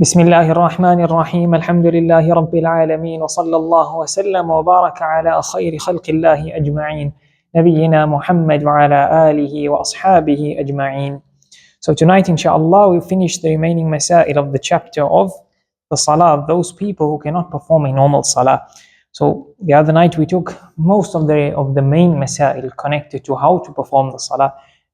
بسم الله الرحمن الرحيم الحمد لله رب العالمين وصلى الله وسلم وبارك على خير خلق الله أجمعين نبينا محمد وعلى آله وأصحابه أجمعين. So tonight inshallah we finish the remaining masail of the chapter of the salah, those people who cannot perform a normal salah. So the other night we took most of the main masail connected to how to perform the salah,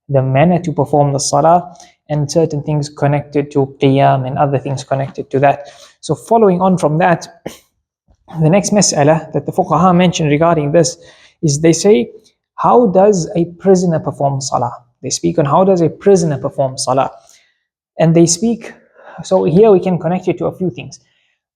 the manner to perform the salah, and certain things connected to qiyaam and other things connected to that. So following on from that, the next mas'ala that the fuqaha mentioned regarding this is they say, how does a prisoner perform salah? They speak on how does a prisoner perform salah. And they speak, so here we can connect it to a few things.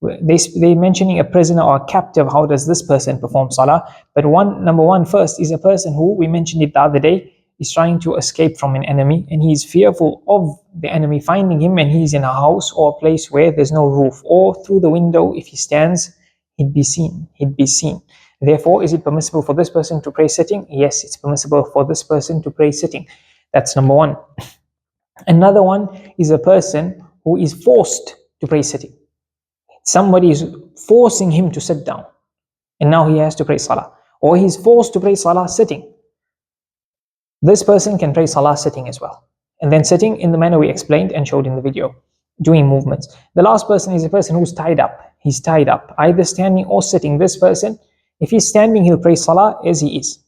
They mentioning a prisoner or a captive, how does this person perform salah? But number one first is a person who, we mentioned it the other day, is trying to escape from an enemy and he is fearful of the enemy finding him, and he's in a house or a place where there's no roof, or through the window if he stands he'd be seen. Therefore, is it permissible for this person to pray sitting? Yes, it's permissible for this person to pray sitting. That's number one. Another one is a person who is forced to pray sitting. Somebody is forcing him to sit down and now he has to pray salah, or he's forced to pray salah sitting. This person can pray salah sitting as well. And then sitting in the manner we explained and showed in the video, doing movements. The last person is a person who's tied up. He's tied up, either standing or sitting. This person, if he's standing, he'll pray salah as he is.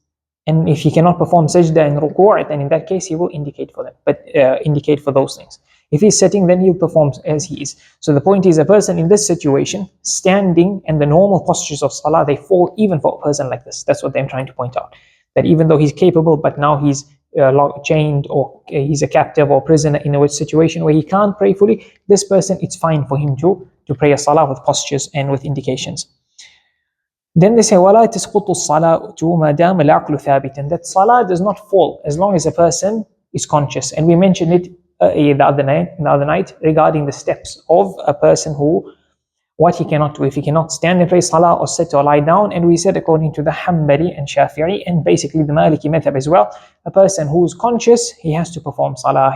And if he cannot perform sajdah and ruku', then in that case he will indicate for them, but indicate for those things. If he's sitting, then he'll perform as he is. So the point is, a person in this situation, standing and the normal postures of salah, they fall even for a person like this. That's what I'm trying to point out. That even though he's capable, but now he's chained, or he's a captive or prisoner in a situation where he can't pray fully, this person, it's fine for him to pray a salah with postures and with indications. Then they say, وَلَا تَسْقُطُ الصَّلَاةُ مَا دَامَ الْعَقْلُ ثَابِتًا. That salah does not fall as long as a person is conscious. And we mentioned it the other night regarding the steps of a person who, what he cannot do, if he cannot stand and pray salah or sit or lie down. And we said, according to the Hanbali and Shafi'i and basically the Maliki madhab as well, a person who is conscious, he has to perform salah,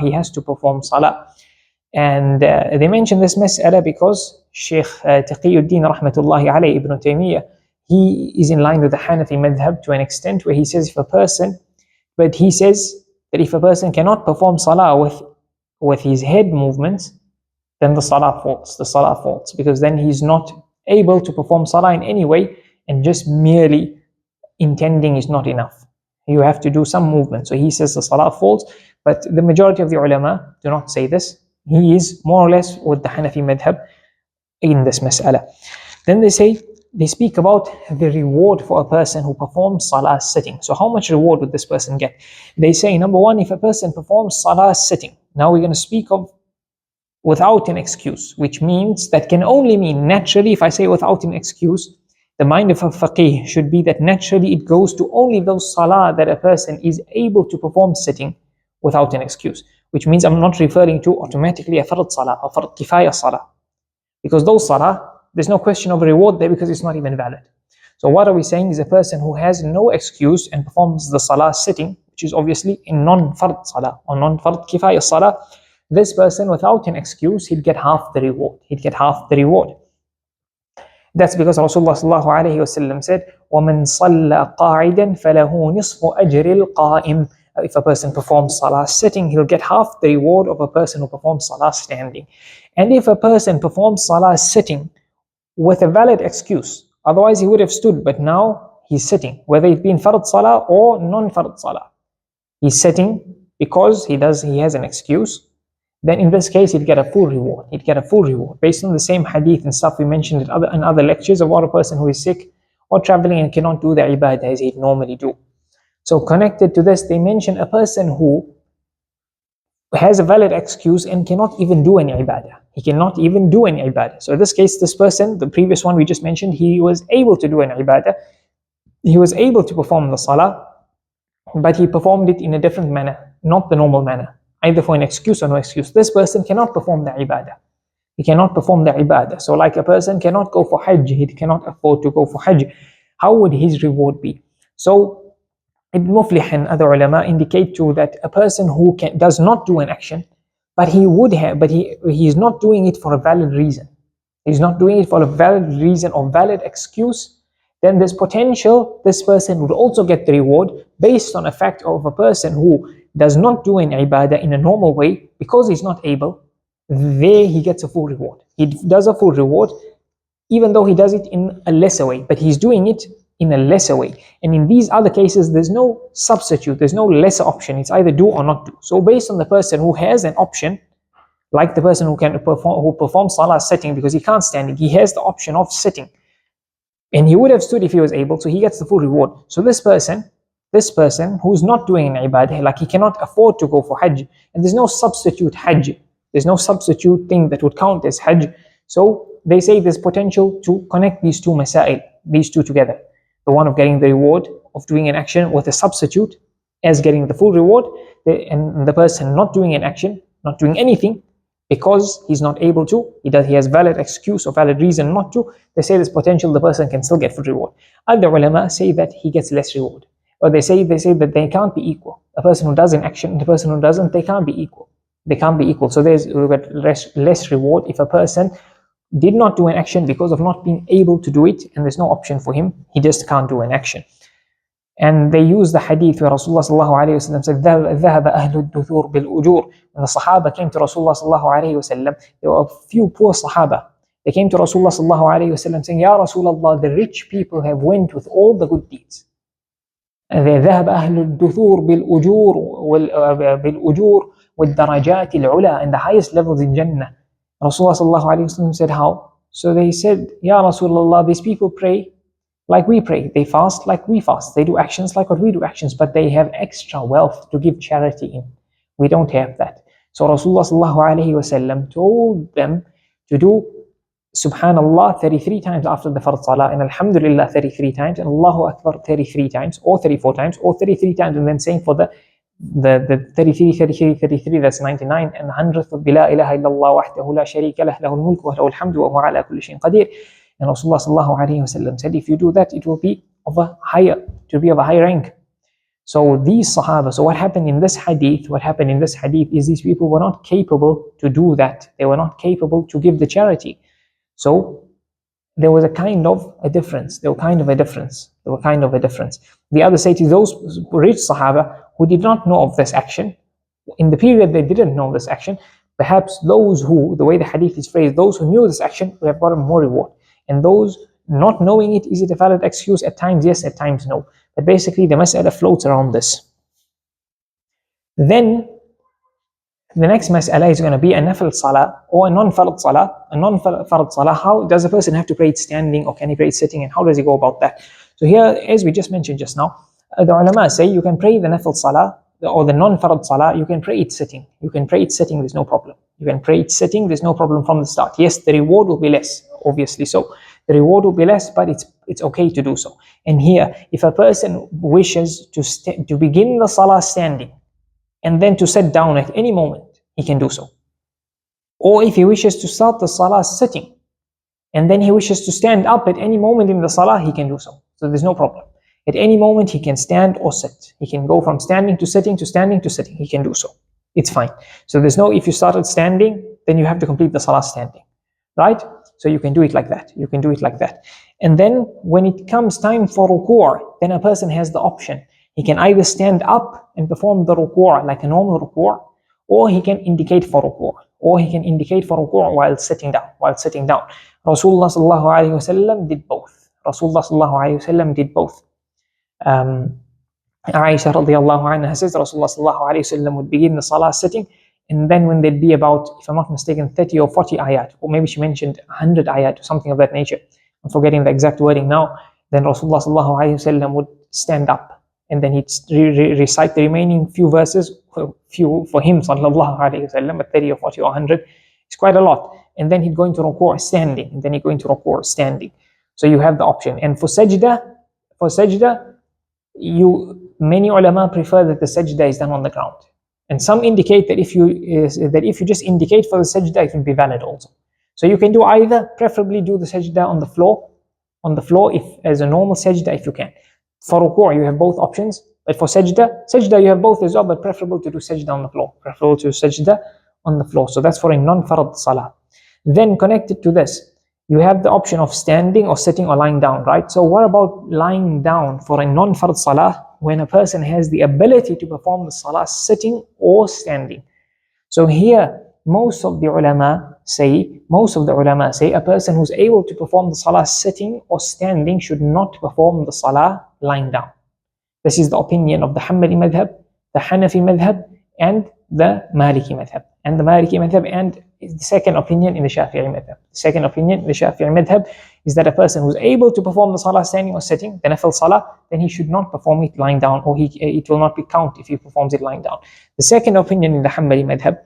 And they mention this mas'ala because Shaykh Taqiyuddin rahmatullahi alayhi Ibn Taymiyyah, he is in line with the Hanafi madhab to an extent where he says if a person cannot perform salah with his head movements, then the salah falls, because then he's not able to perform salah in any way, and just merely intending is not enough. You have to do some movement. So he says the salah falls, but the majority of the ulama do not say this. He is more or less with the Hanafi madhab in this mas'ala. Then they speak about the reward for a person who performs salah sitting. So how much reward would this person get? They say, number one, if a person performs salah sitting, now we're going to speak of without an excuse, which means that can only mean naturally. If I say without an excuse, the mind of a faqih should be that naturally it goes to only those salah that a person is able to perform sitting without an excuse, which means I'm not referring to automatically a fardh salah or fardh kifaya salah, because those salah, there's no question of reward there because it's not even valid. So what are we saying is a person who has no excuse and performs the salah sitting, which is obviously in non-fardh salah or non-fardh kifaya salah, this person without an excuse, he'd get half the reward. That's because Rasulullah sallallahu alayhi wasallam said, وَمَنْ صَلَّى قَاعِدًا فَلَهُ نِصْفُ أَجْرِ الْقَائِمِ. If a person performs salah sitting, he'll get half the reward of a person who performs salah standing. And if a person performs salah sitting with a valid excuse, otherwise he would have stood, but now he's sitting, whether it be in fardh salah or non-fardh salah, he's sitting because he has an excuse, then in this case he'd get a full reward. Based on the same hadith and stuff we mentioned in other lectures about a person who is sick or traveling and cannot do the ibaadah as he'd normally do. So connected to this, they mention a person who has a valid excuse and cannot even do any ibaadah. So in this case, this person, the previous one we just mentioned, he was able to do an ibaadah. He was able to perform the salah, but he performed it in a different manner, not the normal manner, either for an excuse or no excuse. This person cannot perform the ibaadah. So like a person cannot go for hajj, he cannot afford to go for hajj. How would his reward be? So Ibn Muflih and other ulama indicate too that a person who does not do an action, but he's not doing it for a valid reason. He's not doing it for a valid reason or valid excuse. Then there's potential this person would also get the reward based on a fact of a person who does not do an ibadah in a normal way because he's not able. There he gets a full reward. He does a full reward even though he does it in a lesser way, but he's doing it in a lesser way. And in these other cases, there's no substitute, there's no lesser option. It's either do or not do. So based on the person who has an option, like the person who performs salah sitting because he can't stand, he has the option of sitting, and he would have stood if he was able, so he gets the full reward. So this person who's not doing an ibadah, like he cannot afford to go for hajj, and there's no substitute hajj, there's no substitute thing that would count as hajj. So they say there's potential to connect these two masail, these two together. The one of getting the reward of doing an action with a substitute as getting the full reward, and the person not doing an action, not doing anything because he's not able to, he has valid excuse or valid reason not to. They say there's potential the person can still get full reward. Other ulama say that he gets less reward, or they say that they can't be equal. A person who does an action and the person who doesn't, they can't be equal. They can't be equal. So there's less reward if a person did not do an action because of not being able to do it, and there's no option for him, he just can't do an action. And they use the hadith where Rasulullah sallallahu alayhi wa sallam said, ذهب أهل الدثور بالأجور. When the Sahaba came to Rasulullah sallallahu alayhi wa sallam, there were a few poor Sahaba. They came to Rasulullah sallallahu alayhi wa sallam saying, Ya Rasulullah, the rich people have went with all the good deeds. ذهب أهل الدثور بالأجور والدرجات العلى, and the highest levels in Jannah. Rasulullah sallallahu alayhi wa sallam said, how? So they said, Ya Rasulullah, these people pray like we pray, they fast like we fast, they do actions like what we do actions, but they have extra wealth to give charity in. We don't have that. So Rasulullah sallallahu alayhi wa sallam told them to do Subhanallah 33 times after the fardh salah, and Alhamdulillah 33 times, and Allahu Akbar 33 times, or 34 times, or 33 times, and then saying for the 33, that's 99, and 100th of Bila ilaha illallah wahdahu la sharika lah, lahul mulku wa lahul hamdu wa huwa ala kulli shay'in qadir. And Rasulullah sallallahu alayhi wa sallam said, if you do that, it will be of a higher rank. So these Sahaba, so what happened in this hadith is these people were not capable to do that. They were not capable to give the charity. So there was a kind of a difference. The other say to those rich Sahaba who did not know of this action, in the period they didn't know this action, perhaps those who, the way the hadith is phrased, those who knew this action would have gotten more reward. And those not knowing it, is it a valid excuse? At times yes, at times no. But basically the mas'ala floats around this. Then the next mas'ala is going to be a nafil salah or a non-fardh salah. A non-fardh salah, how does a person have to pray it standing, or can he pray it sitting, and how does he go about that? So here, as we just mentioned just now, the ulama say you can pray the nafil salah or the non-fardh salah, you can pray it sitting. There's no problem. You can pray it sitting, there's no problem from the start. Yes, the reward will be less, obviously so. The reward will be less, but it's okay to do so. And here, if a person wishes to begin the salah standing and then to sit down at any moment, he can do so. Or if he wishes to start the salah sitting and then he wishes to stand up at any moment in the salah, he can do so. So there's no problem. At any moment he can stand or sit. He can go from standing to sitting to standing to sitting. He can do so. It's fine. So there's no, if you started standing, then you have to complete the salah standing, right? So you can do it like that. And then when it comes time for ruku', then a person has the option. He can either stand up and perform the ruku' like a normal ruku', or he can indicate for ruku', while sitting down. Rasulullah sallallahu alayhi wa sallam did both. Aisha radiallahu anha says Rasulullah sallallahu alayhi wa sallam would begin the salah sitting, and then when there'd be about, if I'm not mistaken, 30 or 40 ayat, or maybe she mentioned 100 ayat or something of that nature, I'm forgetting the exact wording now, then Rasulullah sallallahu alayhi wa sallam would stand up, and then he'd recite the remaining few verses, for him sallallahu alayhi wa sallam, but 30 or 40 or 100, it's quite a lot. And then he'd go into ruku' standing, So you have the option. And for sajdah, many ulama prefer that the sajdah is done on the ground. And some indicate that if you just indicate for the sajdah, it will be valid also. So you can do either, preferably do the sajdah on the floor, if as a normal sajdah if you can. For ruku' you have both options, but for sajdah you have both as well, but preferable to do sajdah on the floor. on the floor. So that's for a non-fardh salah. Then connected to this, you have the option of standing or sitting or lying down, right? So what about lying down for a non-fardh salah when a person has the ability to perform the salah sitting or standing? So here, most of the ulama say a person who's able to perform the salah sitting or standing should not perform the salah lying down. This is the opinion of the Hanbali madhab, the Hanafi madhab, and the Maliki madhab. And the Maliki madhab and the second opinion in the Shafi'i madhab. The second opinion in the Shafi'i madhab is that a person who's able to perform the salah standing or sitting, the nafil salah, then he should not perform it lying down, or it will not be counted if he performs it lying down. The second opinion in the Hanbali madhab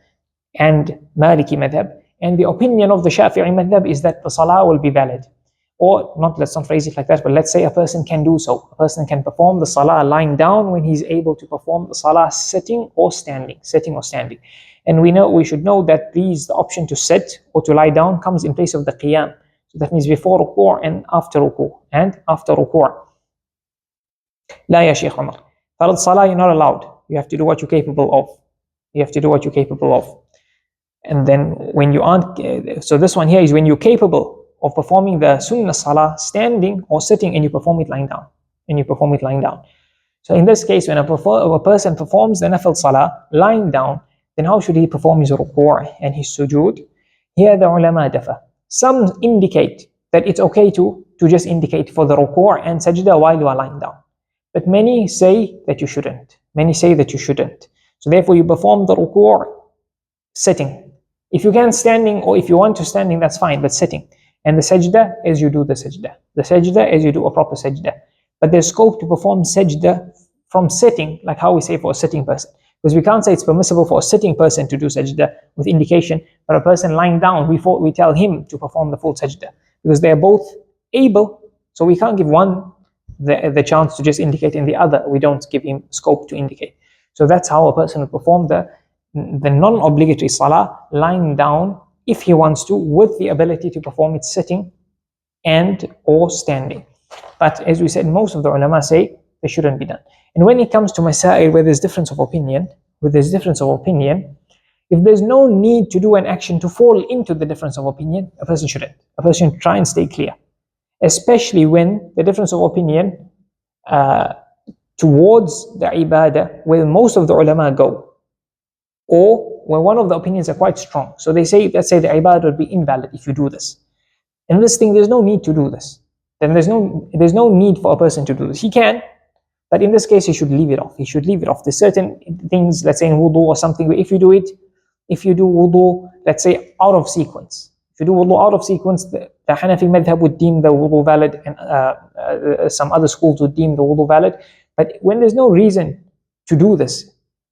and Maliki madhab, and the opinion of the Shafi'i madhab is that the salah will be valid. Or not, let's not phrase it like that, but let's say a person can do so. A person can perform the salah lying down when he's able to perform the salah sitting or standing. And we should know that the option to sit or to lie down comes in place of the qiyaam. So that means before ruku' and after ruku'. La ya Shaykh Umar. Fardh salah, you're not allowed. You have to do what you're capable of. And then when you aren't, so this one here is when you're capable of performing the sunnah salah standing or sitting, and you perform it lying down. So in this case, when a person performs the nafil salah lying down, then how should he perform his ruku' and his sujood? Here the ulama differ. Some indicate that it's okay to just indicate for the ruku' and sajdah while you are lying down. But many say that you shouldn't. So therefore you perform the ruku' sitting. If you can standing, or if you want to standing, that's fine, but sitting. And the sajdah as you do the sajdah. The sajdah as you do a proper sajdah. But there's scope to perform sajdah from sitting, like how we say for a sitting person. Because we can't say it's permissible for a sitting person to do sajdah with indication, but a person lying down, we tell him to perform the full sajdah. Because they are both able, so we can't give one the chance to just indicate, and the other we don't give him scope to indicate. So that's how a person will perform the non-obligatory salah lying down if he wants to, with the ability to perform it sitting and or standing. But as we said, most of the ulama say they shouldn't be done. And when it comes to masail where there's difference of opinion, if there's no need to do an action to fall into the difference of opinion, a person shouldn't. A person should try and stay clear. Especially when the difference of opinion towards the ibaadah, where most of the ulama go, or when one of the opinions are quite strong. So they say, let's say the ibaadah would be invalid if you do this. In this thing, there's no need to do this. Then there's no need for a person to do this. He can, but in this case, he should leave it off. There's certain things, let's say in wudu or something, where if you do wudu, let's say out of sequence. If you do wudu out of sequence, the Hanafi madhab would deem the wudu valid, and some other schools would deem the wudu valid. But when there's no reason to do this,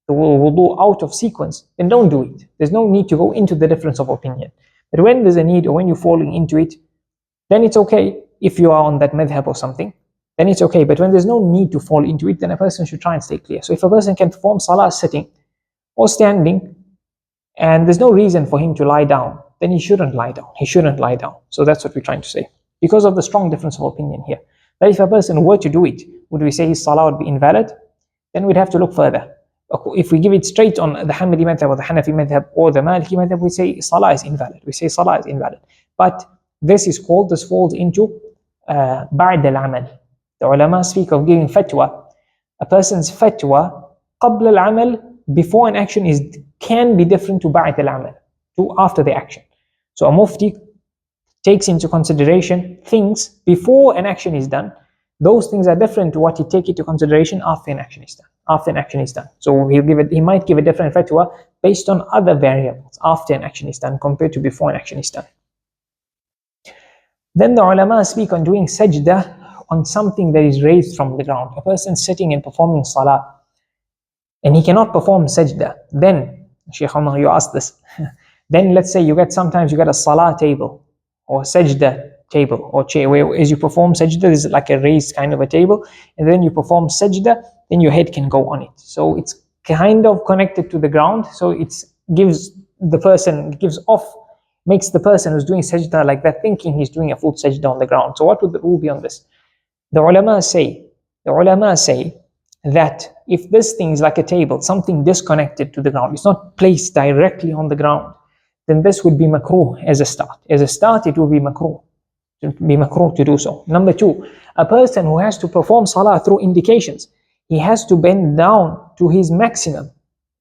the wudu out of sequence, then don't do it. There's no need to go into the difference of opinion. But when there's a need, or when you're falling into it, then it's okay. If you are on that madhab or something, then it's okay. But when there's no need to fall into it, then a person should try and stay clear. So if a person can perform salah sitting or standing, and there's no reason for him to lie down, then he shouldn't lie down. So that's what we're trying to say, because of the strong difference of opinion here. But if a person were to do it, would we say his salah would be invalid? Then we'd have to look further. If we give it straight on the Hanbali madhab or the Hanafi madhab or the Maliki madhab, we say salah is invalid. But this falls into ba'd al-amal. The ulama speak of giving fatwa. A person's fatwa qabla al-amal, before an action, can be different to ba'd al-amal, to after the action. So a mufti takes into consideration things before an action is done. Those things are different to what he take into consideration after an action is done. So he might give a different fatwa based on other variables after an action is done compared to before an action is done. Then the ulama speak on doing sajdah on something that is raised from the ground. A person sitting and performing salah, and he cannot perform sajdah. Then, Shaykh Umar, you asked this. Then let's say sometimes you get a salah table or sajdah table or chair, where as you perform sajdah, there's like a raised kind of a table, and then you perform sajdah, then your head can go on it. So it's kind of connected to the ground, so it makes the person who's doing sajdah like that thinking he's doing a full sajdah on the ground. So what would the rule be on this? The ulama say that if this thing is like a table, something disconnected to the ground, it's not placed directly on the ground, then this would be makruh as a start. As a start, it would be makruh. To do so. Number two, a person who has to perform salah through indications, he has to bend down to his maximum.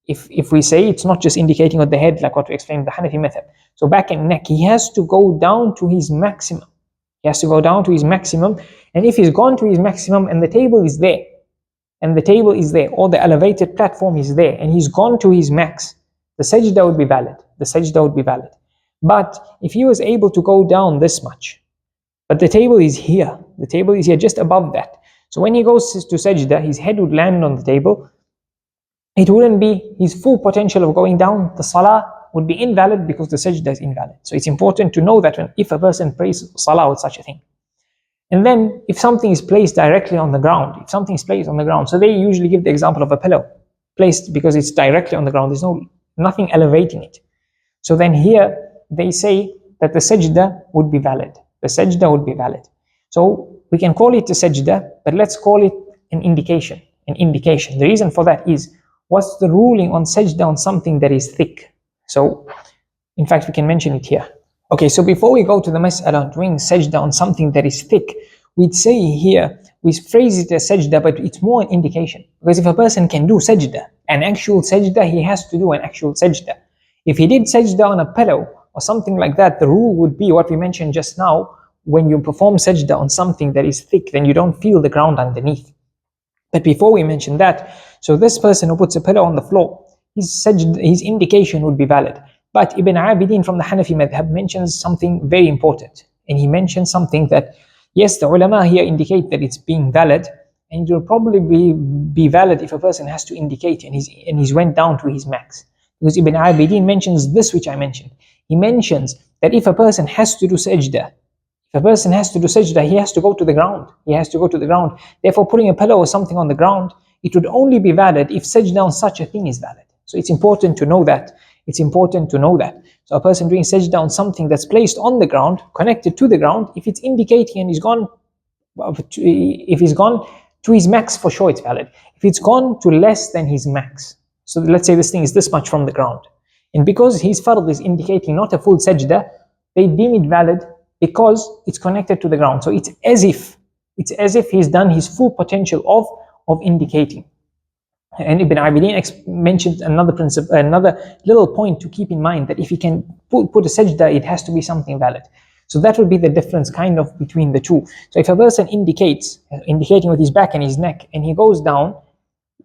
If we say it's not just indicating with the head, like what we explained in the Hanafi method, so back and neck, he has to go down to his maximum. He has to go down to his maximum, and if he's gone to his maximum and the table is there, or the elevated platform is there, and he's gone to his max, the sajdah would be valid. The sajdah would be valid. But if he was able to go down this much, but the table is here just above that, so when he goes to sajdah, his head would land on the table. It wouldn't be his full potential of going down. The salah would be invalid because the sajdah is invalid. So it's important to know that if a person prays salah with such a thing. And then if something is placed directly on the ground, so they usually give the example of a pillow placed because it's directly on the ground. There's nothing elevating it. So then here they say that the sajdah would be valid. So we can call it a sajdah, but let's call it an indication. The reason for that is, what's the ruling on sajdah on something that is thick? So in fact, we can mention it here. Okay, so before we go to the mas'ala on doing sajdah on something that is thick, we'd say here, we phrase it as sajdah, but it's more an indication. Because if a person can do sajdah, an actual sajdah, he has to do an actual sajdah. If he did sajdah on a pillow or something like that, the rule would be what we mentioned just now. When you perform sajdah on something that is thick, then you don't feel the ground underneath. But before we mention that, so this person who puts a pillow on the floor, his indication would be valid. But Ibn Abidin from the Hanafi madhab mentions something very important. And he mentions something that, yes, the ulama here indicate that it's being valid, and it will probably be valid if a person has to indicate and he's went down to his max. Because Ibn Abidin mentions this which I mentioned. He mentions that if a person has to do sajdah, he has to go to the ground. Therefore, putting a pillow or something on the ground, it would only be valid if sajdah on such a thing is valid. So it's important to know that. So a person doing sajdah on something that's placed on the ground, connected to the ground, if it's indicating and if he's gone to his max, for sure it's valid. If it's gone to less than his max, so let's say this thing is this much from the ground, and because his fardh is indicating not a full sajdah, they deem it valid because it's connected to the ground. So it's as if he's done his full potential of indicating. And Ibn Abidin mentioned another principle, another little point to keep in mind, that if he can put a sajdah, it has to be something valid. So that would be the difference kind of between the two. So if a person indicating with his back and his neck, and he goes down,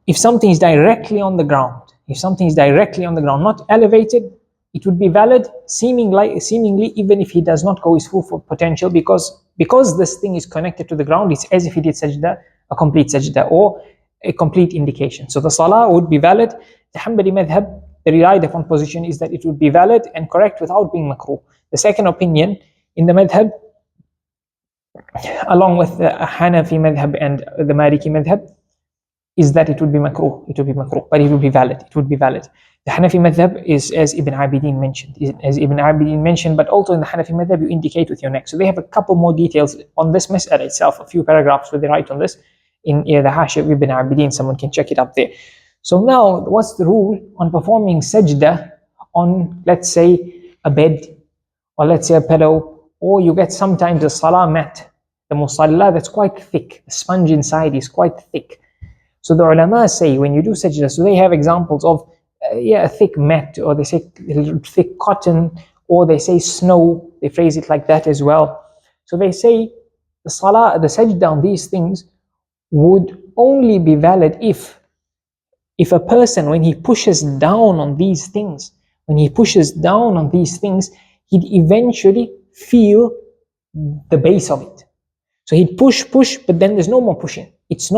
if something is directly on the ground, not elevated, it would be valid, seemingly, even if he does not go his full potential, because this thing is connected to the ground, it's as if he did sajdah, a complete sajdah, or a complete indication. So the salah would be valid. The Hanbali madhab, the relied upon position is that it would be valid and correct without being makruh. The second opinion in the madhab, along with the Hanafi madhab and the Maliki madhab, is that it would be makruh, but it would be valid. The Hanafi madhab is as Ibn Abidin mentioned, but also in the Hanafi madhab you indicate with your neck. So they have a couple more details on this mas'ala itself, a few paragraphs where they write on this in the Hashir of Ibn Abidin. Someone can check it up there. So now, what's the rule on performing sajdah on, let's say, a bed, or let's say a pillow, or you get sometimes a salah mat, the musalla, that's quite thick, the sponge inside is quite thick. So the ulama say, when you do sajdah, so they have examples of a thick mat, or they say thick cotton, or they say snow, they phrase it like that as well. So they say the salah, the sajdah on these things would only be valid if a person, when he pushes down on these things, he'd eventually feel the base of it. So he'd push, but then there's no more pushing. It's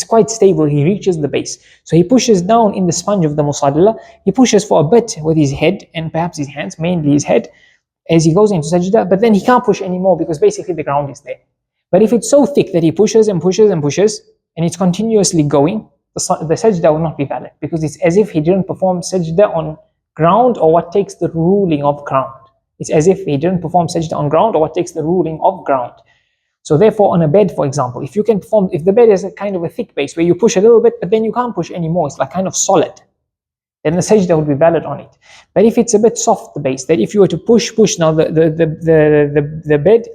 quite stable, he reaches the base. So he pushes down in the sponge of the musalla, he pushes for a bit with his head and perhaps his hands, mainly his head, as he goes into sajdah, but then he can't push anymore because basically the ground is there. But if it's so thick that he pushes and it's continuously going, the sajdah will not be valid, because it's as if he didn't perform sajdah on ground or what takes the ruling of ground. So therefore, on a bed, for example, if the bed is a kind of a thick base where you push a little bit, but then you can't push anymore, it's like kind of solid, then the sajdah would be valid on it. But if it's a bit soft, the base, that if you were to push, now the bed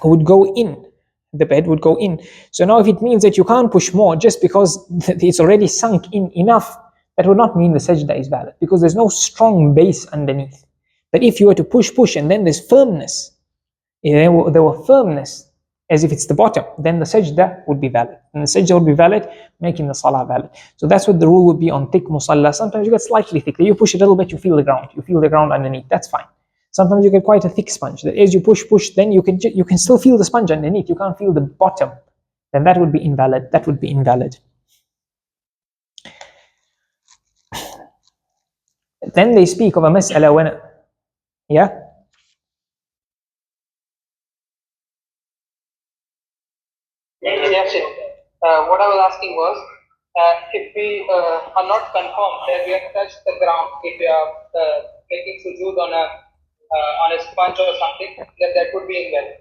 would go in. The bed would go in. So now if it means that you can't push more just because it's already sunk in enough, that would not mean the sajdah is valid, because there's no strong base underneath. But if you were to push, and then there's firmness, there were firmness, as if it's the bottom, then the sajdah would be valid. And the sajdah would be valid, making the salah valid. So that's what the rule would be on thick musalla. Sometimes you get slightly thicker. You push a little bit, you feel the ground. You feel the ground underneath. That's fine. Sometimes you get quite a thick sponge. That as you push, then you can still feel the sponge underneath. You can't feel the bottom. Then that would be invalid. That would be invalid. Then they speak of a mas'ala when, yeah? Yes, what I was asking was, if we are not confirmed that we have touched the ground, if we are making sujood on a sponge or something, then that would be invalid.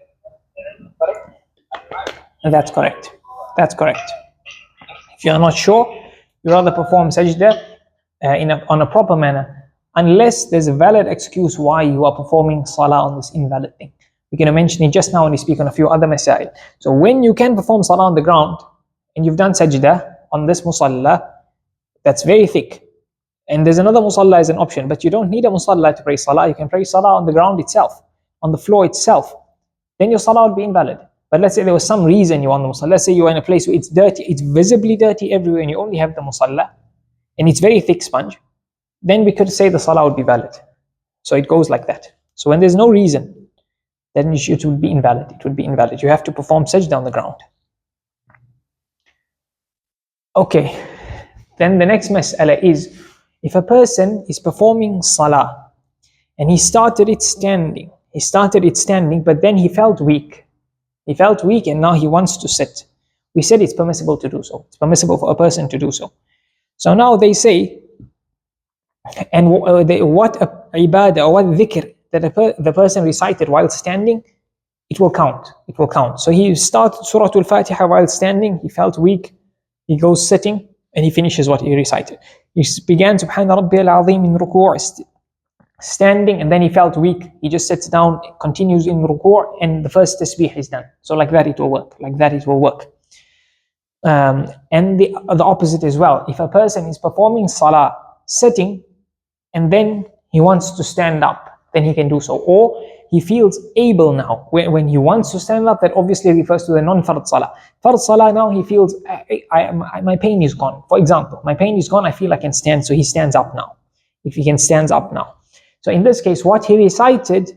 Correct? That's correct. That's correct. If you are not sure, you rather perform sajdah on a proper manner, unless there's a valid excuse why you are performing salah on this invalid thing. We're going to mention it just now when we speak on a few other masail. So when you can perform salah on the ground, and you've done sajdah on this musalla, that's very thick, and there's another musalla as an option, but you don't need a musalla to pray salah. You can pray salah on the ground itself, on the floor itself. Then your salah would be invalid. But let's say there was some reason you want the musalla. Let's say you're in a place where it's dirty, it's visibly dirty everywhere, and you only have the musalla, and it's very thick sponge. Then we could say the salah would be valid. So it goes like that. So when there's no reason, then it would be invalid. It would be invalid. You have to perform sajdah on the ground. Okay. Then the next mas'ala is, if a person is performing salah and he started it standing, but then he felt weak. He felt weak and now he wants to sit. We said it's permissible to do so. It's permissible for a person to do so. So now they say, and what ibaadah or what dhikr that the person recited while standing, it will count. It will count. So he started surah al-fatiha while standing, he felt weak, he goes sitting, and he finishes what he recited. He began subhana rabbiyal azim in ruku', standing, and then he felt weak, he just sits down, continues in ruku', and the first tasbeeh is done. So like that it will work. Like that it will work. And the opposite as well. If a person is performing salah sitting, and then he wants to stand up, then he can do so. Or he feels able now. When he wants to stand up, that obviously refers to the non-fardh salah. Fardh salah, now he feels, my pain is gone. For example, my pain is gone, I feel I can stand, so he stands up now. If he can stand up now. So in this case, what he recited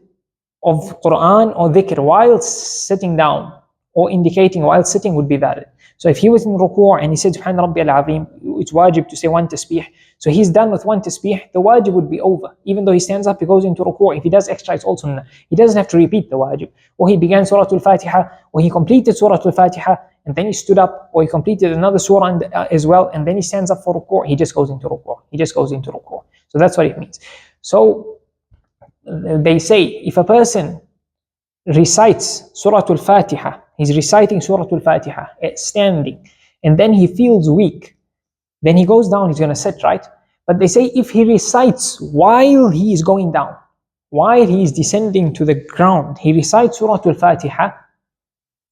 of Quran or dhikr while sitting down, or indicating while sitting, would be valid. So if he was in ruku' and he said subhana rabbiyal azim, it's waajib to say one tasbeeh. So he's done with one tasbeeh, the waajib would be over. Even though he stands up, he goes into ruku'. If he does extra, it's also sunnah. He doesn't have to repeat the waajib. Or he began surah al-fatiha, or he completed surah al-fatiha, and then he stood up, or he completed another surah as well, and then he stands up for ruku'. He just goes into ruku'. He just goes into ruku'. So that's what it means. So they say, if a person recites surah al-fatiha, he's reciting surah al-fatiha standing, and then he feels weak, then he goes down, he's going to sit, right? But they say if he recites while he is going down, while he is descending to the ground, he recites surah al-fatiha,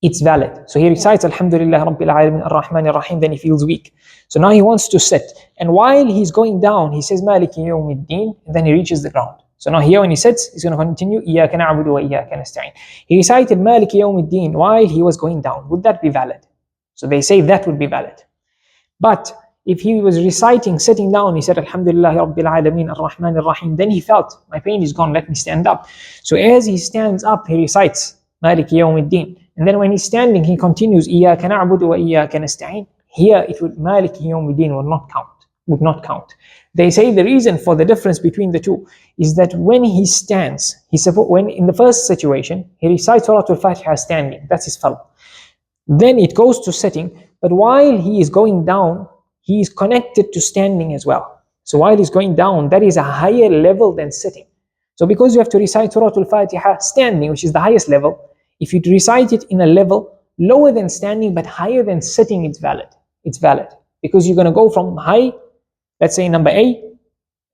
it's valid. So he recites alhamdulillah rabbil alamin ar-rahman ar-rahim, then he feels weak. So now he wants to sit, and while he's going down, he says maliki yawmiddin, and then he reaches the ground. So now here when he sits, he's going to continue iyyaka na'budu wa iyyaka nasta'in. He recited maliki yawmiddin while he was going down. Would that be valid? So they say that would be valid. But if he was reciting sitting down, he said alhamdulillah rabbil alamin ar-rahman ar-rahim, then he felt my pain is gone, let me stand up. So as he stands up, he recites maliki yawmiddin, and then when he's standing, he continues iyyaka na'budu wa iyyaka nasta'in. Here it would maliki yawmiddin would not count. They say the reason for the difference between the two is that when he stands, when in the first situation he recites surah al-fatiha standing, that's his fardh. Then it goes to sitting, but while he is going down, he is connected to standing as well. So while he's going down, that is a higher level than sitting. So because you have to recite surah al-fatiha standing, which is the highest level, If you recite it in a level lower than standing but higher than sitting, it's valid. It's valid because you're going to go from high, let's say number A,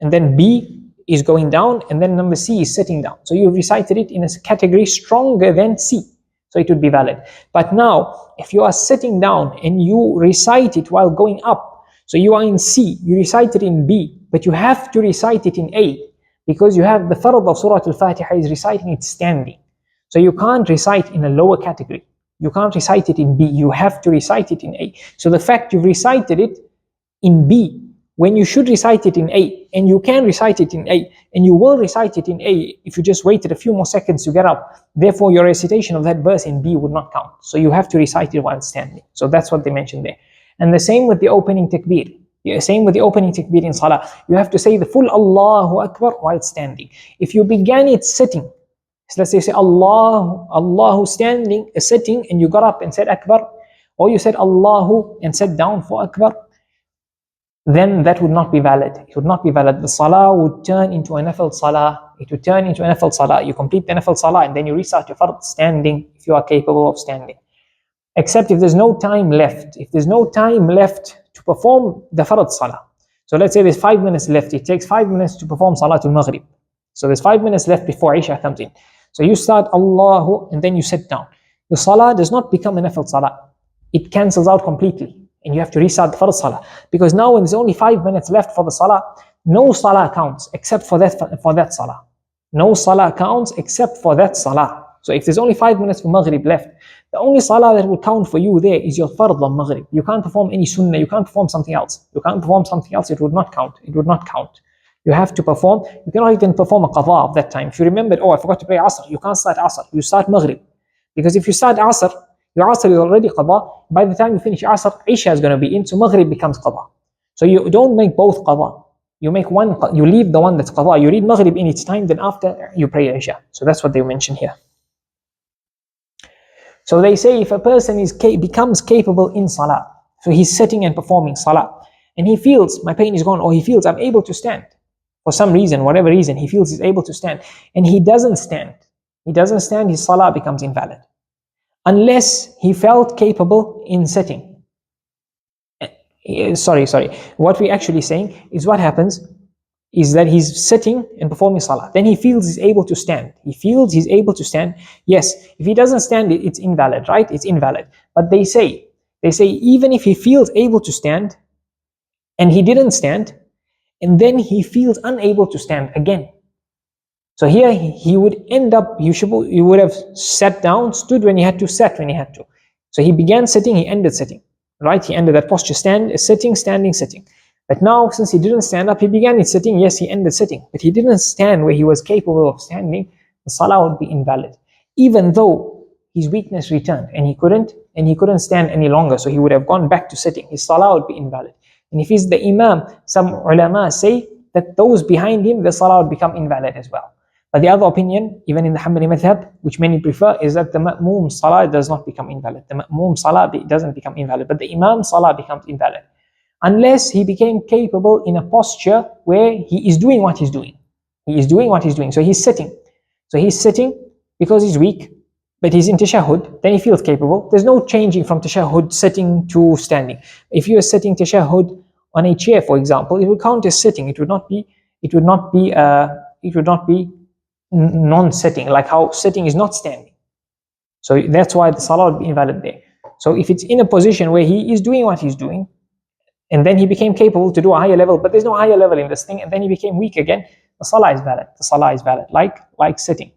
and then B is going down, and then number C is sitting down. So you recited it in a category stronger than C, so it would be valid. But now, if you are sitting down and you recite it while going up, so you are in C, you recite it in B, but you have to recite it in A, because you have the fardh of Surah Al-Fatiha is reciting it standing. So you can't recite in a lower category. You can't recite it in B, you have to recite it in A. So the fact you've recited it in B, when you should recite it in A, and you can recite it in A, and you will recite it in A if you just waited a few more seconds to get up, therefore your recitation of that verse in B would not count. So you have to recite it while standing. So that's what they mentioned there. And the same with the opening takbir. The same with the opening takbir in Salah. You have to say the full Allahu Akbar while standing. If you began it sitting, so let's say Allahu standing, sitting, and you got up and said Akbar, or you said Allahu and sat down for Akbar, then that would not be valid. It would not be valid. The Salah would turn into a nafil Salah. It would turn into a nafil Salah. You complete the nafil Salah and then you restart your fardh standing if you are capable of standing. Except if there's no time left. If there's no time left to perform the fardh Salah. So let's say there's 5 minutes left. It takes 5 minutes to perform Salatul Maghrib. So there's 5 minutes left before Isha comes in. So you start Allahu and then you sit down. Your Salah does not become a nafil Salah. It cancels out completely. And you have to restart the fardh Salah. Because now when there's only 5 minutes left for the Salah, no Salah counts except for that Salah. No Salah counts except for that Salah. So if there's only 5 minutes for Maghrib left, the only Salah that will count for you there is your fardh of Maghrib. You can't perform any Sunnah, you can't perform something else. You can't perform something else, it would not count. It would not count. You have to perform, you cannot even perform a qadha of that time. If you remembered, oh, I forgot to pray Asr, you can't start Asr, you start Maghrib. Because if you start Asr, your Asr is already qadha. By the time you finish Asr, Isha is going to be in, so Maghrib becomes qadha. So you don't make both qadha. You make one, you leave the one that's qadha. You read Maghrib in its time, then after you pray Isha. So that's what they mention here. So they say if a person becomes capable in Salah, so he's sitting and performing Salah, and he feels my pain is gone, or he feels I'm able to stand, for some reason, whatever reason, he feels he's able to stand, and he doesn't stand, his Salah becomes invalid. Unless he felt capable in sitting. Sorry. What we're actually saying is what happens is that he's sitting and performing Salah. Then he feels he's able to stand. Yes, if he doesn't stand, it's invalid, right? It's invalid. But they say even if he feels able to stand and he didn't stand, and then he feels unable to stand again. So here he would end up, you would have sat down, stood when he had to, sat when he had to. So he began sitting, he ended sitting, right? He ended that posture, sitting, standing, sitting. But now, since he didn't stand up, he began it sitting. Yes, he ended sitting, but he didn't stand where he was capable of standing. The Salah would be invalid, even though his weakness returned and he couldn't stand any longer. So he would have gone back to sitting. His Salah would be invalid. And if he's the Imam, some ulama say that those behind him, the Salah would become invalid as well. But the other opinion, even in the Hanbali madhab, which many prefer, is that the Ma'mum Salah does not become invalid. The Ma'mum Salah doesn't become invalid, but the Imam Salah becomes invalid. Unless he became capable in a posture where he is doing what he's doing. So he's sitting because he's weak, but he's in tashahhud, then he feels capable. There's no changing from tashahhud sitting to standing. If you are sitting tashahhud on a chair, for example, it would count as sitting. It would not be non-sitting, like how sitting is not standing. So that's why the Salah would be invalid there. So if it's in a position where he is doing what he's doing, and then he became capable to do a higher level, but there's no higher level in this thing, and then he became weak again, the Salah is valid. Like sitting.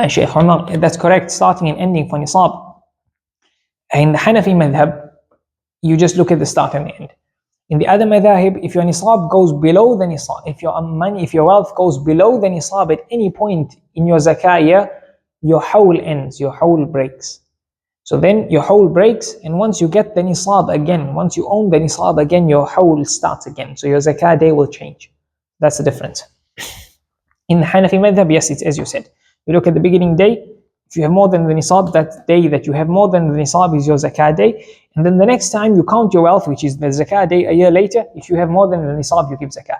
Shaykh Umar, that's correct, starting and ending for nisaab. In the Hanafi madhab, you just look at the start and the end. In the other madhahib, if your nisaab goes below the nisaab, if your wealth goes below the nisaab at any point in your zakah year, your hawl ends, your hawl breaks. So then your hawl breaks, and once you get the nisaab again, once you own the nisaab again, your hawl starts again. So your zakah day will change. That's the difference. In the Hanafi madhab, yes, it's as you said. You look at the beginning day, if you have more than the nisaab, that day that you have more than the nisaab is your zakah day. And then the next time you count your wealth, which is the zakah day a year later, if you have more than the nisaab, you give zakah.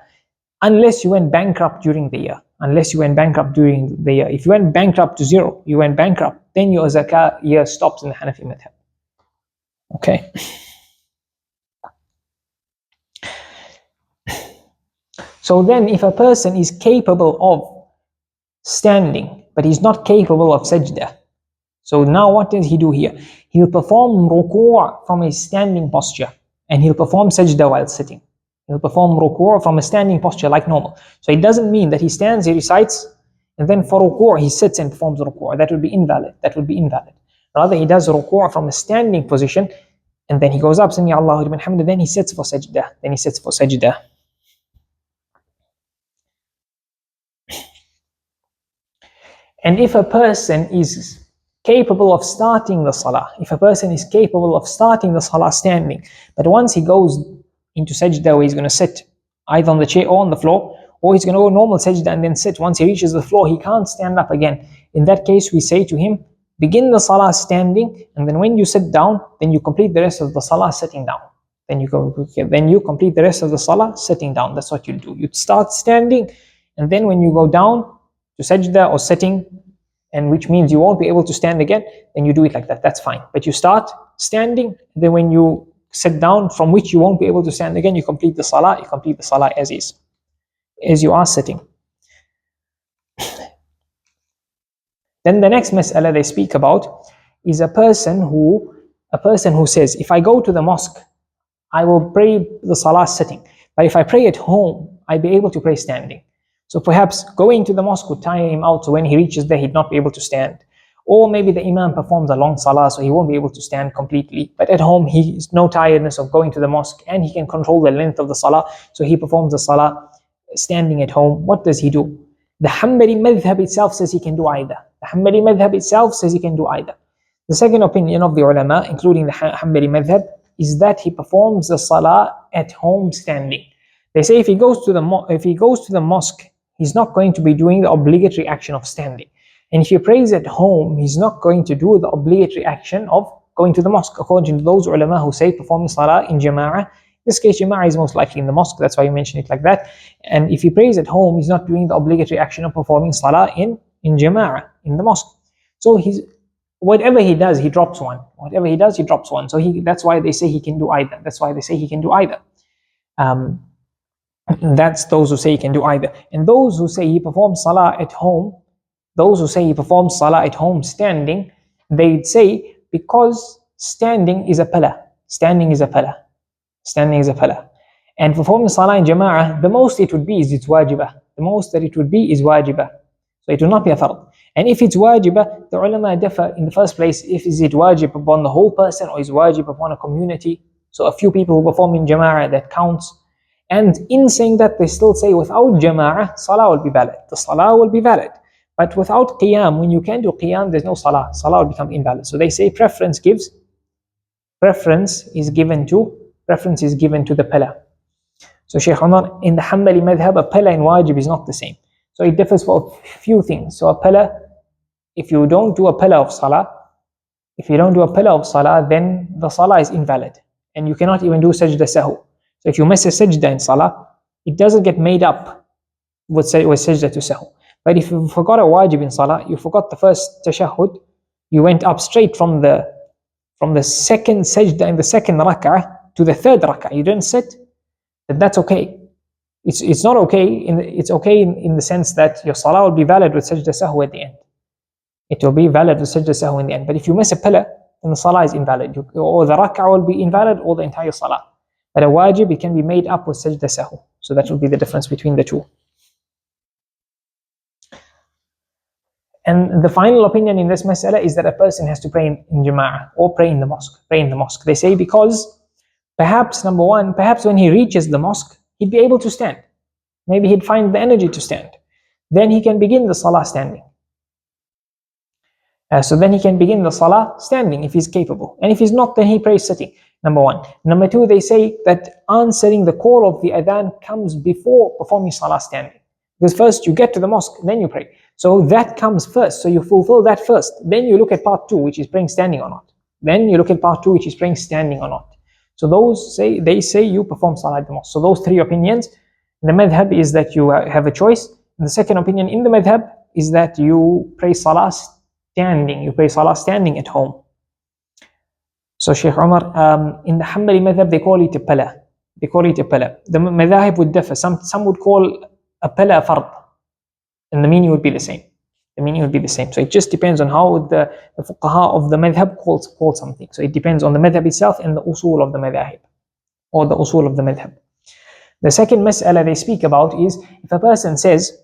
Unless you went bankrupt during the year. unless you went bankrupt during the year. If you went bankrupt to zero, you went bankrupt, then your zakah year stops in the Hanafi madhab. Okay. So then if a person is capable of standing, but he's not capable of sajdah, so now what does he do here? He'll perform ruku' from a standing posture, and he'll perform sajdah while sitting. He'll perform ruku' from a standing posture like normal. So it doesn't mean that he stands, he recites, and then for ruku' he sits and performs ruku'. That would be invalid. That would be invalid. Rather, he does ruku' from a standing position, and then he goes up, Sami Allahu liman hamdah, then he sits for sajdah. Then he sits for sajdah. And if a person is capable of starting the salah, if a person is capable of starting the salah standing, but once he goes into sajdah where he's going to sit either on the chair or on the floor, or he's going to go normal sajdah and then sit, once he reaches the floor he can't stand up again. In that case we say to him, begin the salah standing, and then when you sit down, then you complete the rest of the salah sitting down. Then you complete the rest of the salah sitting down. That's what you do. You start standing, and then when you go down to sajdah or sitting, and which means you won't be able to stand again, then you do it like that. That's fine. But you start standing, then when you sit down, from which you won't be able to stand again, you complete the salah. You complete the salah as is, as you are sitting. Then the next mas'ala they speak about is a person who says, if I go to the mosque, I will pray the salah sitting, but if I pray at home, I'll be able to pray standing. So perhaps going to the mosque would tire him out, so when he reaches there he'd not be able to stand. Or maybe the imam performs a long salah, so he won't be able to stand completely. But at home he has no tiredness of going to the mosque, and he can control the length of the salah, so he performs the salah standing at home. What does he do? The Hanbali madhab itself says he can do either. The Hanbali madhab itself says he can do either. The second opinion of the ulama, including the Hanbali madhab, is that he performs the salah at home standing. They say if he goes to the mosque, he's not going to be doing the obligatory action of standing. And if he prays at home, he's not going to do the obligatory action of going to the mosque, according to those ulama who say performing salah in jama'ah. In this case, jama'ah is most likely in the mosque, that's why you mention it like that. And if he prays at home, he's not doing the obligatory action of performing salah in jama'ah, in the mosque. So whatever he does, he drops one. Whatever he does, he drops one. So that's why they say he can do either. That's why they say he can do either. That's those who say he can do either. And those who say he performs salah at home, standing, they'd say because standing is a pillar. Standing is a pillar. And performing salah in jama'ah, the most it would be is it's wajibah. The most that it would be is wajibah. So it will not be a fardh. And if it's wajibah, the ulama differ in the first place, is it wajib upon the whole person or is wajib upon a community. So a few people who perform in jama'ah, that counts. And in saying that, they still say without jama'ah, salah will be valid. The salah will be valid. But without qiyaam, when you can do qiyaam, there's no salah. Salah will become invalid. So they say preference is given to the pillar. So Shaykh Umar, in the Hanbali madhab, a pillar and wajib is not the same. So it differs for a few things. So a pillar, if you don't do a pillar of salah, then the salah is invalid. And you cannot even do sajdah sahu. So if you miss a sajdah in salah, it doesn't get made up with sajdah to sahu. But if you forgot a wajib in salah, you forgot the first tashahhud, you went up straight from the second sajdah in the second rak'ah to the third rak'ah, you didn't sit, then that's okay. It's not okay, it's okay in the sense that your salah will be valid with sajdah sahu at the end. It will be valid with sajdah sahu in the end. But if you miss a pillar, then the salah is invalid. Or the rak'ah will be invalid, or the entire salah. But a wajib, it can be made up with sajdah sahu. So that will be the difference between the two. And the final opinion in this mas'ala is that a person has to pray in jama'ah or pray in the mosque. They say because perhaps when he reaches the mosque, he'd be able to stand. Maybe he'd find the energy to stand. Then he can begin the salah standing. So then he can begin the salah standing if he's capable. And if he's not, then he prays sitting. Number one. Number two, they say that answering the call of the adhan comes before performing salah standing. Because first you get to the mosque, then you pray. So that comes first. So you fulfill that first. Then you look at part two, which is praying standing or not. So they say you perform salah at the mosque. So those three opinions. The madhab is that you have a choice. the second opinion in the madhab is that you pray salah standing. You pray salah standing at home. So Shaykh Umar, in the Hanbali madhab, they call it a pillar. They call it a pillar. The madhahib would differ. Some would call a pillar a fardh, and the meaning would be the same. The meaning would be the same. So it just depends on how the fuqaha of the madhab call something. So it depends on the madhab itself and the usul of the madhahib, or the usul of the madhab. The second mas'ala they speak about is if a person says,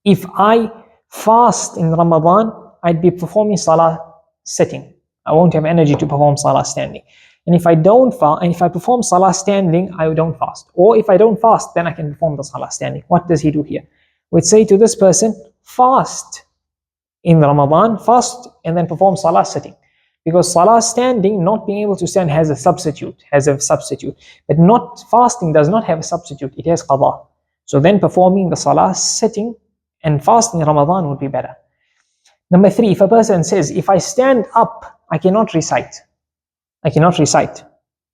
if I fast in Ramadan, I'd be performing salah sitting. I won't have energy to perform salah standing. And if I don't fast, and if I perform salah standing, I don't fast. Or if I don't fast, then I can perform the salah standing. What does he do here? We'd say to this person, fast in Ramadan, fast and then perform salah sitting. Because salah standing, not being able to stand, has a substitute. But not fasting does not have a substitute. It has kabah. So then performing the salah sitting and fasting in Ramadan would be better. Number 3, if a person says, if I stand up, I cannot recite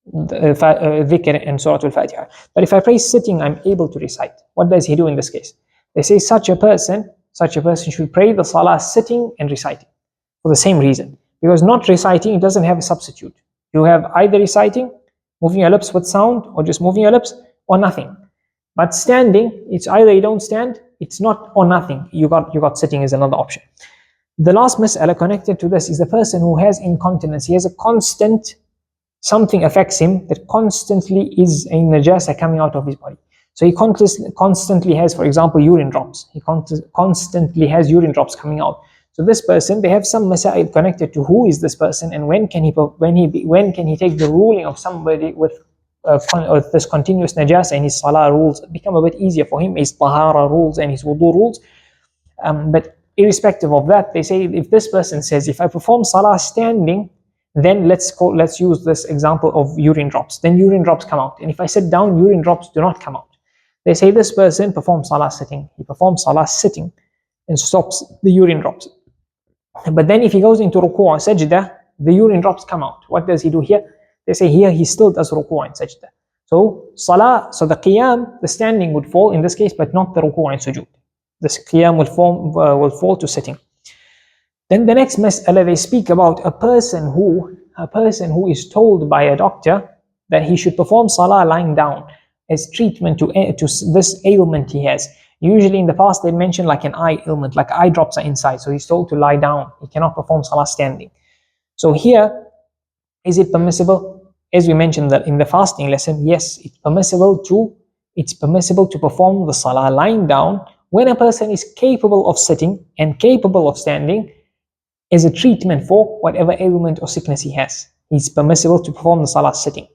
dhikr and surah al-fatiha. But if I pray sitting, I'm able to recite. What does he do in this case? They say such a person should pray the salah sitting and reciting for the same reason. Because not reciting, it doesn't have a substitute. You have either reciting, moving your lips with sound, or just moving your lips, or nothing. But standing, it's either you don't stand, it's not, or nothing. You got sitting as another option. The last mas'ala connected to this is the person who has incontinence. He has a constant, something affects him that constantly is a najasa coming out of his body. So he constantly has, for example, urine drops. He constantly has urine drops coming out. So this person, they have some masail connected to who is this person and when can he take the ruling of somebody with this continuous najasa and his salah rules become a bit easier for him, his tahara rules and his wudu rules. But irrespective of that, they say if this person says, if I perform salah standing, then let's use this example of urine drops. Then urine drops come out. And if I sit down, urine drops do not come out. They say this person performs salah sitting. He performs salah sitting and stops the urine drops. But then if he goes into ruku or sajdah, the urine drops come out. What does he do here? They say here he still does ruku and sajdah. So salah, so the qiyaam, the standing would fall in this case, but not the ruku and sujood. This qiyaam will fall to sitting. Then the next mas'ala they speak about a person who is told by a doctor that he should perform salah lying down as treatment to this ailment he has. Usually in the past they mentioned like an eye ailment, like eye drops are inside, so he's told to lie down. He cannot perform salah standing. So here, is it permissible? As we mentioned that in the fasting lesson, yes, it's permissible to perform the salah lying down when a person is capable of sitting and capable of standing as a treatment for whatever ailment or sickness he has. It's permissible to perform the salah sitting.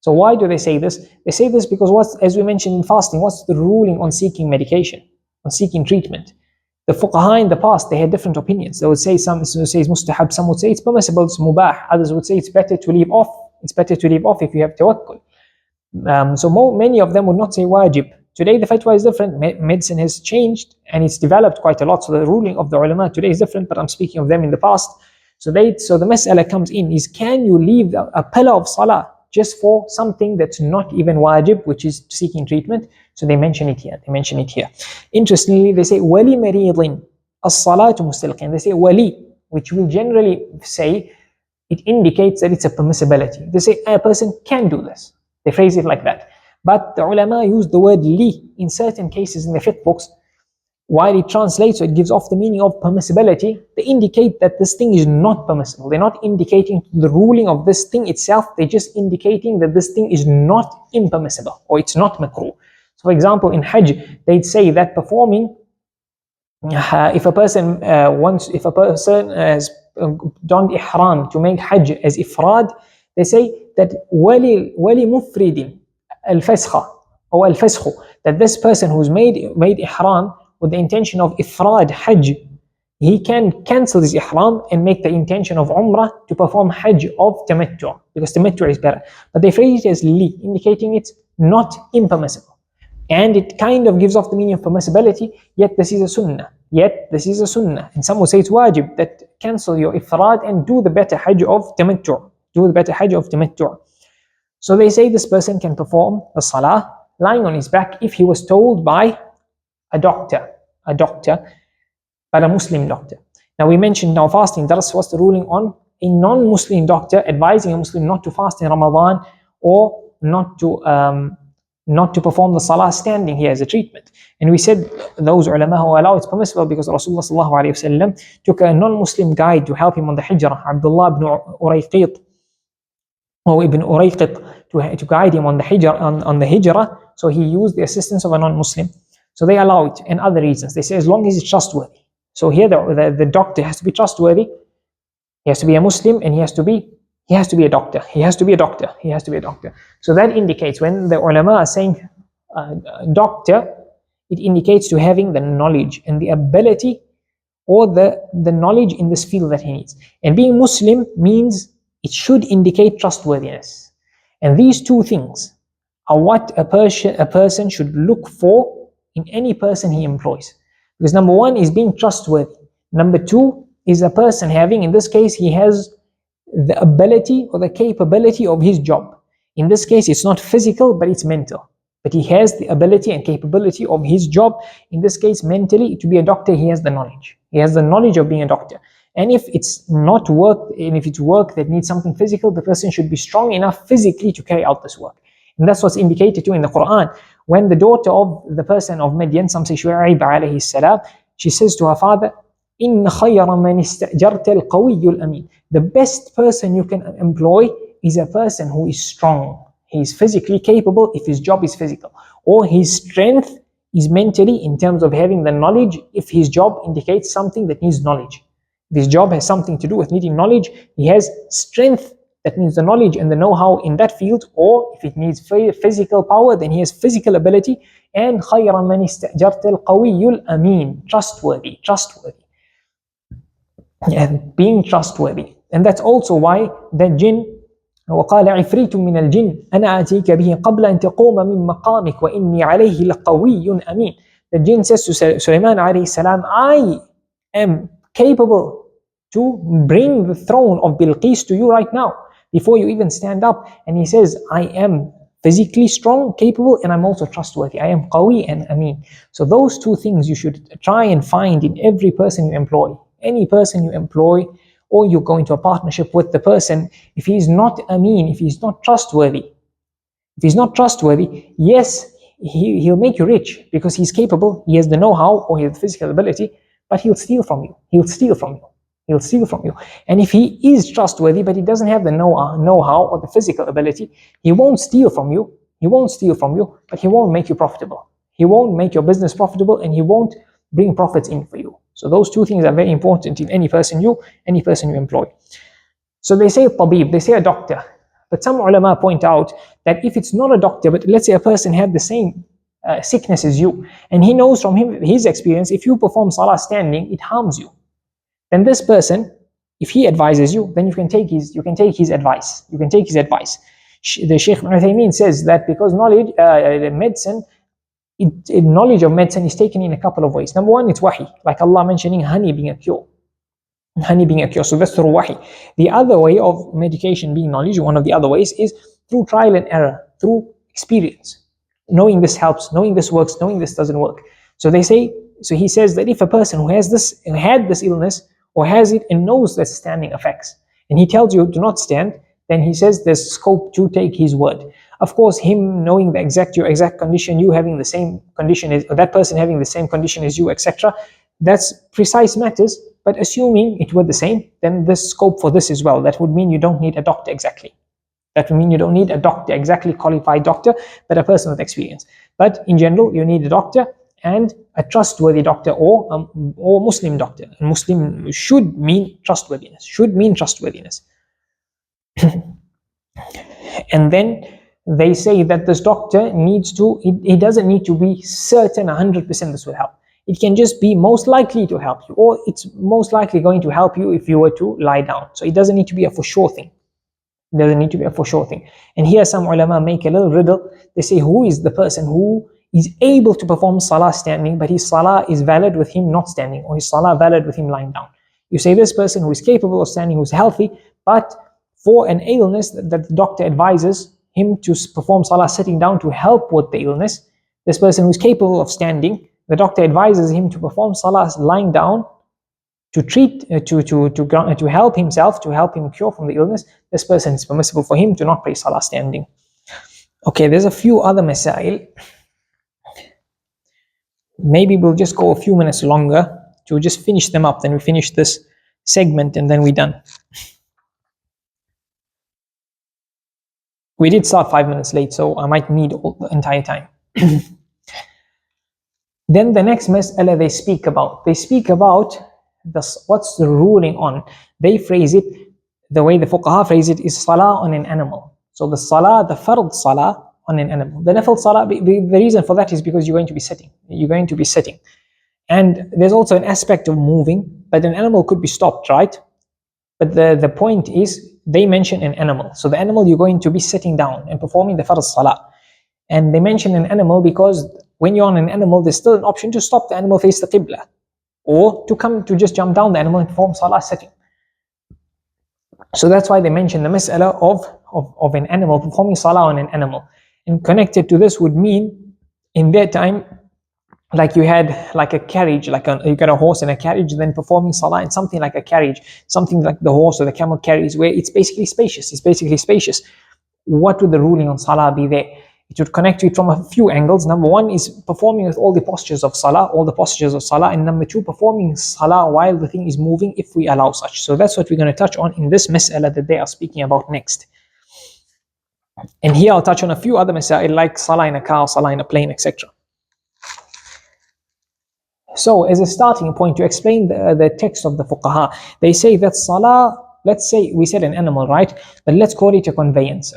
So why do they say this? They say this because as we mentioned in fasting, what's the ruling on seeking medication, on seeking treatment? The fuqaha in the past, they had different opinions. They would say some would say it's mustahab, some would say it's permissible, it's mubah. Others would say it's better to leave off. It's better to leave off if you have tawakkul. So many of them would not say waajib. Today the fatwa is different. Medicine has changed and it's developed quite a lot. So the ruling of the ulama today is different, but I'm speaking of them in the past. So the mas'ala comes in is, can you leave a pillar of salah just for something that's not even wajib, which is seeking treatment? So they mention it here. Interestingly, they say wali maridin as-salatu mustalqin. They say wali, which will generally say it indicates that it's a permissibility. They say a person can do this. They phrase it like that. But the ulama use the word li in certain cases in the fiqh books. While it translates, so it gives off the meaning of permissibility, they indicate that this thing is not permissible. They're not indicating the ruling of this thing itself. They're just indicating that this thing is not impermissible or it's not makruh. So for example, in Hajj, they'd say that performing, if a person has donned ihram to make Hajj as ifrad, they say that wali mufridin al-fasakh or al-fasakh, that this person who's made ihram with the intention of ifrad Hajj, he can cancel his ihram and make the intention of umrah to perform Hajj of tamattu', because tamattu' is better. But they phrase it as li, indicating it's not impermissible. And it kind of gives off the meaning of permissibility, yet this is a sunnah. And some will say it's wajib, that cancel your ifrad and do the better Hajj of tamattu'. So they say this person can perform the salah lying on his back if he was told by a doctor, but a Muslim doctor. Now we mentioned now fasting, that's what's the ruling on a non-Muslim doctor advising a Muslim not to fast in Ramadan or not to perform the Salah standing here as a treatment. And we said those ulama who allow it's permissible because Rasulullah sallallahu alayhi wasallam took a non-Muslim guide to help him on the hijrah, Abdullah ibn Urayqit, or Ibn Urayqit, to guide him on the hijrah. So he used the assistance of a non-Muslim. So they allow it, and other reasons. They say as long as it's trustworthy. So here the doctor has to be trustworthy. He has to be a Muslim, and he has to be a doctor. He has to be a doctor. So that indicates when the ulama are saying doctor, it indicates to having the knowledge and the ability or the knowledge in this field that he needs. And being Muslim means it should indicate trustworthiness. And these two things are what a person should look for in any person he employs. Because number one is being trustworthy. Number two is a person having, in this case, he has the ability or the capability of his job. In this case, it's not physical, but it's mental. But he has the ability and capability of his job. In this case, mentally, to be a doctor, he has the knowledge. He has the knowledge of being a doctor. And if it's not work, and if it's work that needs something physical, the person should be strong enough physically to carry out this work. And that's what's indicated too in the Quran. When the daughter of the person of Midian, some say Shu'aib alayhi salam, she says to her father, إِنَّ خَيَّرَ مَنِ اسْتَأْجَرْتَ الْقَوِيُّ الْأَمِينَ. The best person you can employ is a person who is strong. He is physically capable if his job is physical. Or his strength is mentally in terms of having the knowledge if his job indicates something that needs knowledge. If his job has something to do with needing knowledge, he has strength, that means the knowledge and the know-how in that field. Or if it needs physical power, then he has physical ability. And خَيْرَ مَنِ اسْتَأْجَرْتَ الْقَوِيُّ الْأَمِينَ. Trustworthy. And being trustworthy. And that's also why the jinn, وقال عفريت من الجن أنا آتيك به قبل أن تقوم من مقامك وإني عليه لقوي أمين. The jinn says to Sulaiman alayhi salam, I am capable to bring the throne of Bilqis to you right now before you even stand up. And he says, I am physically strong, capable, and I'm also trustworthy. I am qawi and ameen. So those two things you should try and find in every person you employ. Any person you employ, or you go into a partnership with the person, if he's not ameen, if he's not trustworthy, yes, he'll make you rich because he's capable, he has the know-how or he has the physical ability, but he'll steal from you. And if he is trustworthy, but he doesn't have the know-how or the physical ability, he won't steal from you, but he won't make you profitable. He won't make your business profitable, and he won't bring profits in for you. So those two things are very important in any person you employ. So they say tabib, they say a doctor. But some ulama point out that if it's not a doctor, but let's say a person had the same sickness as you, and he knows from his experience, if you perform salah standing, it harms you. Then this person, if he advises you, then you can take his advice. The Shaykh Ibn Uthaymeen says that because knowledge of medicine is taken in a couple of ways. Number one, it's wahi, like Allah mentioning honey being a cure. So that's through wahi. The other way of medication being knowledge, one of the other ways, is through trial and error, through experience. Knowing this helps, knowing this works, knowing this doesn't work. So he says that if a person who had this illness or has it and knows that standing affects, and he tells you do not stand, then he says there's scope to take his word. Of course, him knowing your exact condition, you having the same condition or that person having the same condition as you, etc., that's precise matters. But assuming it were the same, then there's scope for this as well. That would mean you don't need a doctor exactly. Qualified doctor, but a person with experience. But in general, you need a doctor and a trustworthy doctor or Muslim doctor. And Muslim should mean trustworthiness. And then they say that this doctor he doesn't need to be certain 100% this will help. It can just be most likely to help you, or it's most likely going to help you if you were to lie down. So it doesn't need to be a for sure thing. And here some ulama make a little riddle. They say, who is the person who is able to perform salah standing, but his salah is valid with him not standing, or his salah valid with him lying down? You say this person who is capable of standing, who's healthy, but for an illness that the doctor advises him to perform salah sitting down to help with the illness, this person who's capable of standing, the doctor advises him to perform salah lying down to treat, to help himself, to help him cure from the illness, this person is permissible for him to not pray salah standing. Okay, there's a few other masail. Maybe we'll just go a few minutes longer to just finish them up, then we finish this segment and then we're done. We did start 5 minutes late, so I might need the entire time. Then the next mas'ala they speak about what's the ruling on. They phrase it, the way the fuqaha phrase it is salah on an animal. So the salah, the fardh salah on an animal. The nafil salah, the reason for that is because you're going to be sitting. You're going to be sitting. And there's also an aspect of moving, but an animal could be stopped, right? But the point is, they mention an animal. So the animal, you're going to be sitting down and performing the fardh salah. And they mention an animal because when you're on an animal, there's still an option to stop the animal, face the qiblah, or to just jump down the animal and perform salah sitting. So that's why they mention the mas'ala of an animal, performing salah on an animal. And connected to this would mean, in their time, like you had like a carriage, you got a horse and a carriage, then performing salah in something like a carriage, something like the horse or the camel carries, where it's basically spacious. What would the ruling on salah be there? It would connect to it from a few angles. Number one is performing with all the postures of salah, and number two, performing salah while the thing is moving, if we allow such. So that's what we're going to touch on in this mas'ala that they are speaking about next. And here I'll touch on a few other masail like salah in a car, salah in a plane, etc. So as a starting point to explain the text of the fuqaha, they say that salah, let's say we said an animal, right? But let's call it a conveyance.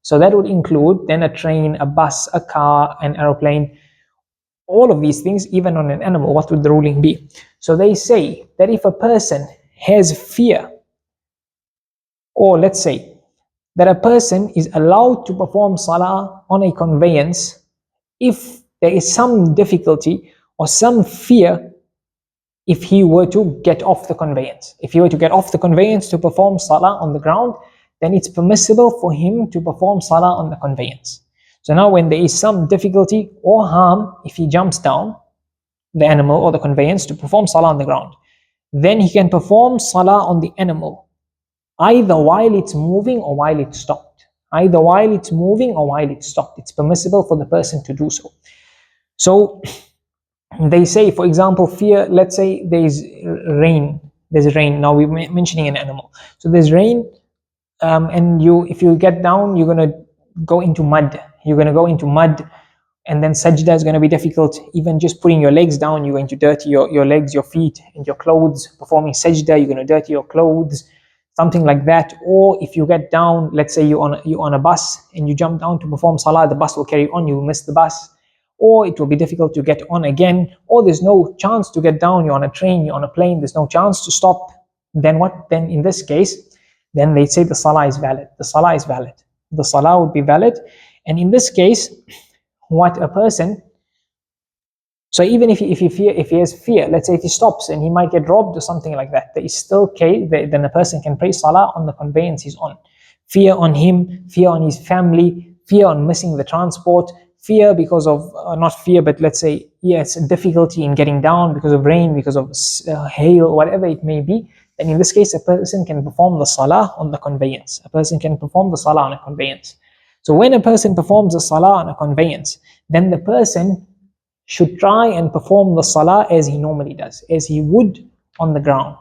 So that would include then a train, a bus, a car, an aeroplane, all of these things, even on an animal. What would the ruling be? So they say that if a person has fear, or let's say that a person is allowed to perform salah on a conveyance if there is some difficulty or some fear, if he were to get off the conveyance. If he were to get off the conveyance to perform salah on the ground, then it's permissible for him to perform salah on the conveyance. So now when there is some difficulty or harm, if he jumps down the animal or the conveyance to perform salah on the ground, then he can perform salah on the animal, either while it's moving or while it's stopped. It's permissible for the person to do so. So they say, for example, fear, let's say there's rain. Now we're mentioning an animal. So there's rain, and if you get down, you're going to go into mud. And then sajdah is going to be difficult. Even just putting your legs down, you're going to dirty your legs, your feet, and your clothes. Performing sajdah, you're going to dirty your clothes, something like that. Or if you get down, let's say you're on a bus and you jump down to perform salah, the bus will carry on, you will miss the bus. Or it will be difficult to get on again, or there's no chance to get down, you're on a train, you're on a plane, there's no chance to stop. Then what? Then in this case, then they say the salah is valid. The salah would be valid. And in this case, what a person, so even if he has fear, let's say if he stops and he might get robbed or something like that, there is still case, then a person can pray salah on the conveyance he's on. Fear on him, fear on his family, fear on missing the transport, fear because of, not fear, but let's say, yes, difficulty in getting down because of rain, because of hail, whatever it may be. And in this case, a person can perform the salah on the conveyance. So when a person performs the salah on a conveyance, then the person should try and perform the salah as he normally does, as he would on the ground.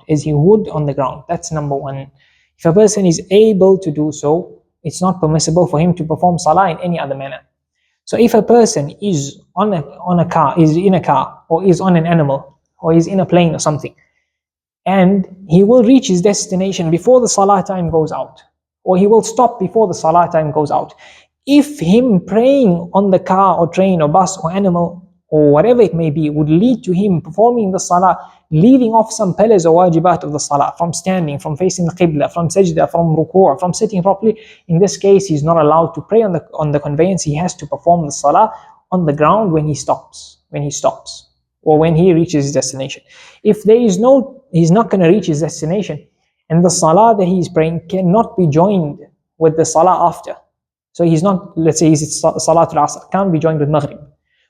That's number one. If a person is able to do so, it's not permissible for him to perform salah in any other manner. So if a person is in a car, or is on an animal, or is in a plane or something, and he will reach his destination before the salah time goes out, or he will stop before the salah time goes out, if him praying on the car or train or bus or animal or whatever it may be would lead to him performing the salah, leaving off some pillars or wajibat of the salah, from standing, from facing the qiblah, from sajdah, from ruku', from sitting properly, in this case he's not allowed to pray on the conveyance. He has to perform the salah on the ground when he stops, or when he reaches his destination. If he's not going to reach his destination, and the salah that he's praying cannot be joined with the salah after. So he's not, let's say he's Salatul Asr, can't be joined with Maghrib,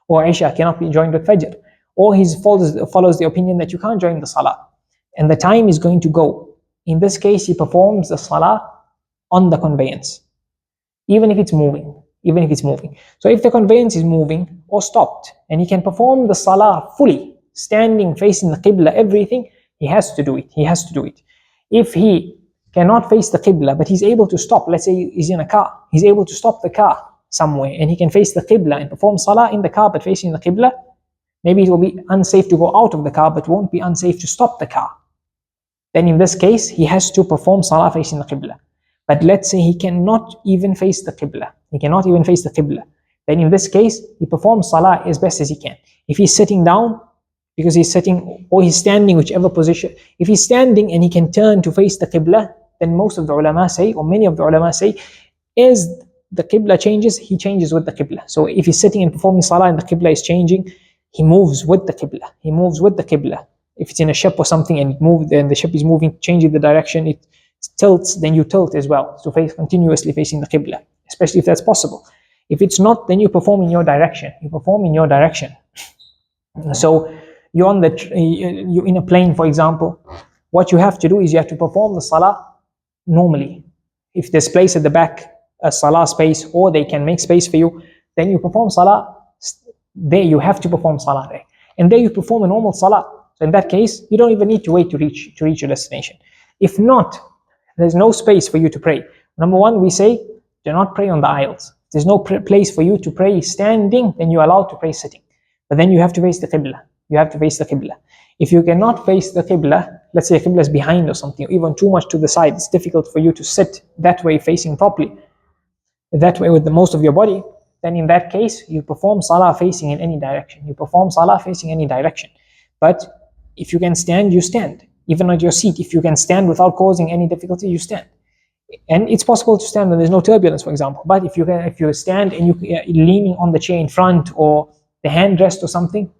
or Isha cannot be joined with Fajr, or he follows the opinion that you can't join the Salah, and the time is going to go. In this case, he performs the Salah on the conveyance, even if it's moving. So if the conveyance is moving or stopped, and he can perform the Salah fully, standing, facing the Qibla, everything, he has to do it. If he cannot face the Qibla, but he's able to stop, let's say he's in a car, he's able to stop the car somewhere, and he can face the Qibla and perform Salah in the car but facing the Qibla, maybe it will be unsafe to go out of the car, but won't be unsafe to stop the car. Then in this case, he has to perform Salah facing the Qibla. But let's say he cannot even face the Qibla. Then in this case, he performs Salah as best as he can. If he's sitting down, because he's sitting, or he's standing, whichever position. If he's standing and he can turn to face the Qibla, then most of the ulama say, or many of the ulama say, as the Qibla changes, he changes with the Qibla. So if he's sitting and performing Salah and the Qibla is changing, he moves with the Qibla. If it's in a ship or something and the ship is moving, changing the direction, it tilts, then you tilt as well. So continuously facing the Qibla, especially if that's possible. If it's not, then you perform in your direction. So you're in a plane, for example. What you have to do is you have to perform the Salah normally. If there's space at the back, a Salah space, or they can make space for you, then you perform Salah there. You have to perform Salah there, and there you perform a normal Salah. So in that case, you don't even need to wait to reach your destination. If not, there's no space for you to pray. Number one, we say do not pray on the aisles. There's no place for you to pray standing, then you're allowed to pray sitting. But then you have to face the Qibla. If you cannot face the Qibla, let's say the Qibla is behind or something, or even too much to the side, it's difficult for you to sit that way facing properly, that way with the most of your body, then in that case, you perform Salah facing in any direction. But if you can stand, you stand. Even on your seat, if you can stand without causing any difficulty, you stand. And it's possible to stand when there's no turbulence, for example. But if you stand and you're leaning on the chair in front or the handrest or something,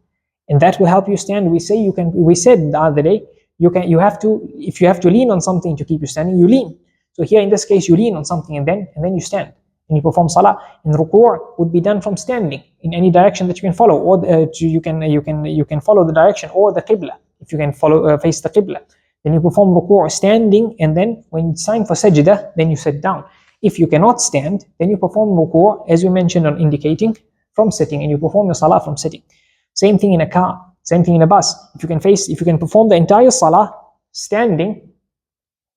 and that will help you stand. We said the other day, if you have to lean on something to keep you standing, you lean. So here in this case, you lean on something and then you stand and you perform Salah. And ruku' would be done from standing in any direction that you can follow, or you can follow the direction or the Qibla. If you can face the Qibla, then you perform ruku' standing, and then when it's time for sajdah, then you sit down. If you cannot stand, then you perform ruku', as we mentioned on indicating, from sitting, and you perform your Salah from sitting. Same thing in a car, same thing in a bus. If you can perform the entire Salah standing,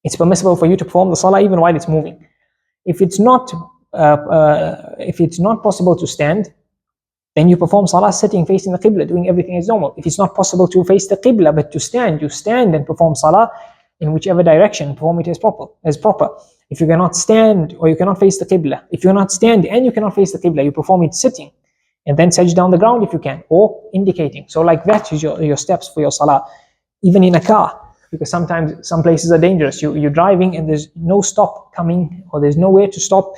it's permissible for you to perform the Salah even while it's moving. If it's not possible to stand, then you perform Salah sitting, facing the Qibla, doing everything as normal. If it's not possible to face the Qibla but to stand, you stand and perform Salah in whichever direction, perform it as proper. If you cannot stand or you cannot face the Qibla, if you cannot stand and you cannot face the Qibla, you perform it sitting, and then sajdah down the ground if you can, or indicating. So like that is your steps for your Salah, even in a car, because sometimes some places are dangerous. You're driving and there's no stop coming, or there's nowhere to stop,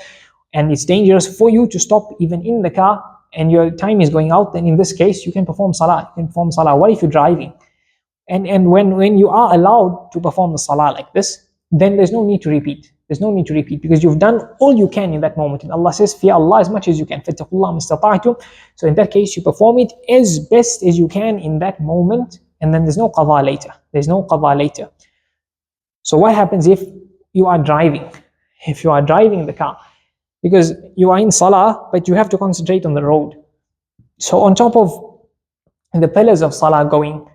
and it's dangerous for you to stop even in the car, and your time is going out. Then in this case, you can perform Salah. What if you're driving? And when you are allowed to perform the Salah like this, then there's no need to repeat. Because you've done all you can in that moment. And Allah says, fear Allah as much as you can. فَاتَّقُوا اللَّهَ مَا اسْتَطَعْتُمْ. So in that case, you perform it as best as you can in that moment, and then there's no qadha later. So what happens if you are driving? If you are driving the car, because you are in Salah, but you have to concentrate on the road. So on top of the pillars of Salah going,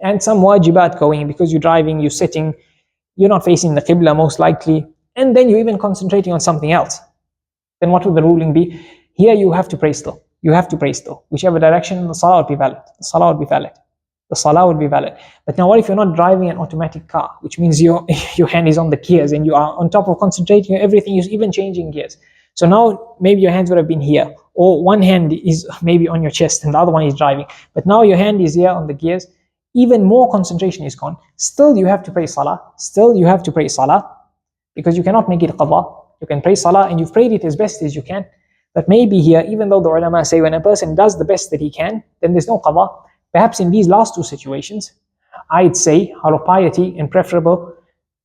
and some wajibat going, because you're driving, you're sitting, you're not facing the Qibla most likely, and then you're even concentrating on something else, then what would the ruling be? Here you have to pray still. Whichever direction, the Salah would be valid. But now what if you're not driving an automatic car, which means your hand is on the gears and you are on top of concentrating on everything, you're even changing gears. So now maybe your hands would have been here, or one hand is maybe on your chest and the other one is driving, but now your hand is here on the gears. Even more concentration is gone. Still you have to pray Salah, because you cannot make it qadha. You can pray Salah and you've prayed it as best as you can. But maybe here, even though the ulama say when a person does the best that he can, then there's no qadha. Perhaps in these last two situations, I'd say out of piety and preferable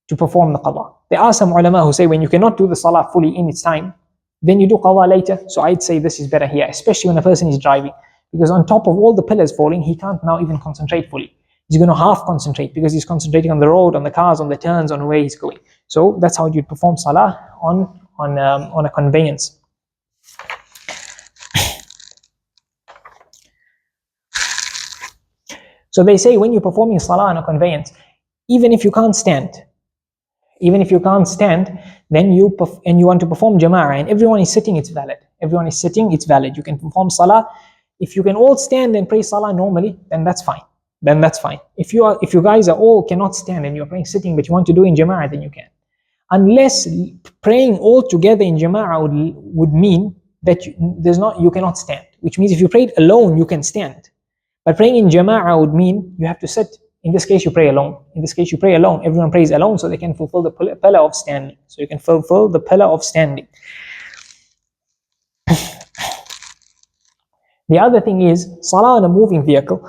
to perform the qadha. There are some ulama who say when you cannot do the Salah fully in its time, then you do qadha later. So I'd say this is better here, especially when a person is driving. because on top of all the pillars falling, he can't now even concentrate fully. He's going to half concentrate because he's concentrating on the road, on the cars, on the turns, on where he's going. So that's how you perform salah on a conveyance. So they say when you're performing salah on a conveyance, even if you can't stand, then you want to perform jama'ah and everyone is sitting, it's valid. Everyone is sitting, it's valid. You can perform salah. If you can all stand and pray salah normally, then that's fine. If you guys are all cannot stand and you're praying sitting, but you want to do in jama'ah, then you can. Unless praying all together in jama'ah would mean that you cannot stand, which means if you prayed alone, you can stand. But praying in jama'ah would mean you have to sit. In this case, you pray alone. Everyone prays alone so they can fulfill the pillar of standing. So you can fulfill the pillar of standing. The other thing is, salah on a moving vehicle,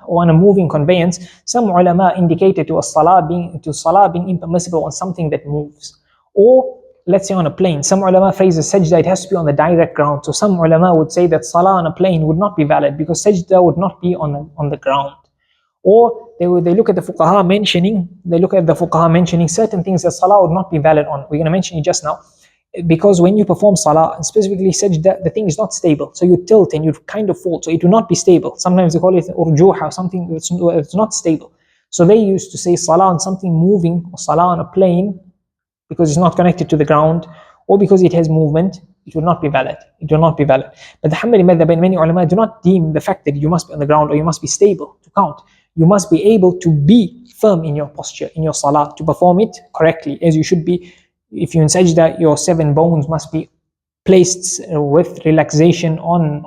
or on a moving conveyance, some ulama indicated to salah being impermissible on something that moves. Or, let's say on a plane, some ulama phrases sajdah, it has to be on the direct ground. So some ulama would say that salah on a plane would not be valid because sajdah would not be on the ground. Or they look at the fuqaha mentioning certain things that salah would not be valid on. We're going to mention it just now. Because when you perform salah, and specifically sajdah, the thing is not stable. So you tilt and you kind of fall. So it will not be stable. Sometimes they call it urjuha, or something that's not stable. So they used to say salah on something moving, or salah on a plane, because it's not connected to the ground, or because it has movement, it will not be valid. But the Hanbali madhab and many ulama do not deem the fact that you must be on the ground or you must be stable to count. You must be able to be firm in your posture, in your salah, to perform it correctly, as you should be. If you're in sajdah, your 7 bones must be placed with relaxation on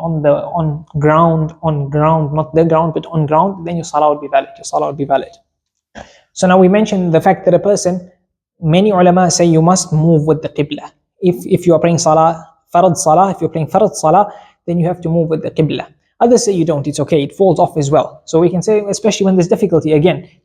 ground, not the ground, but on ground, then your salah would be valid. So now we mentioned the fact that a person, many ulama say you must move with the qiblah. If you are praying salah, fardh salah, then you have to move with the qiblah. Others say you don't, it's okay, it falls off as well. So we can say, especially when there's difficulty,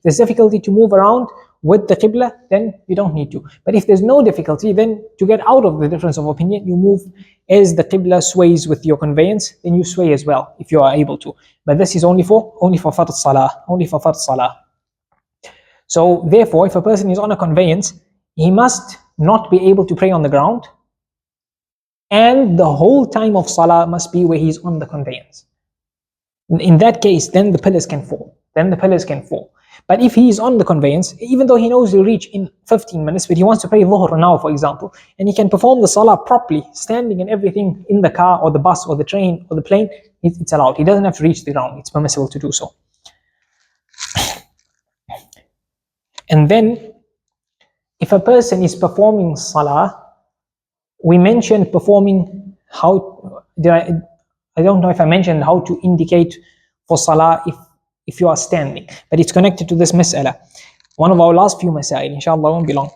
there's difficulty to move around with the qiblah, then you don't need to. But if there's no difficulty, then to get out of the difference of opinion, you move as the qiblah sways with your conveyance, then you sway as well, if you are able to. But this is only for fardh salah. So therefore, if a person is on a conveyance, he must not be able to pray on the ground, and the whole time of salah must be where he's on the conveyance. In that case, then the pillars can fall. But if he is on the conveyance, even though he knows he'll reach in 15 minutes, but he wants to pray dhuhr now, for example, and he can perform the salah properly, standing and everything in the car or the bus or the train or the plane, it's allowed. He doesn't have to reach the ground. It's permissible to do so. And then, if a person is performing salah, we mentioned performing I don't know if I mentioned how to indicate for salah if you are standing, but it's connected to this mas'ala. One of our last few masail, inshallah, won't be long.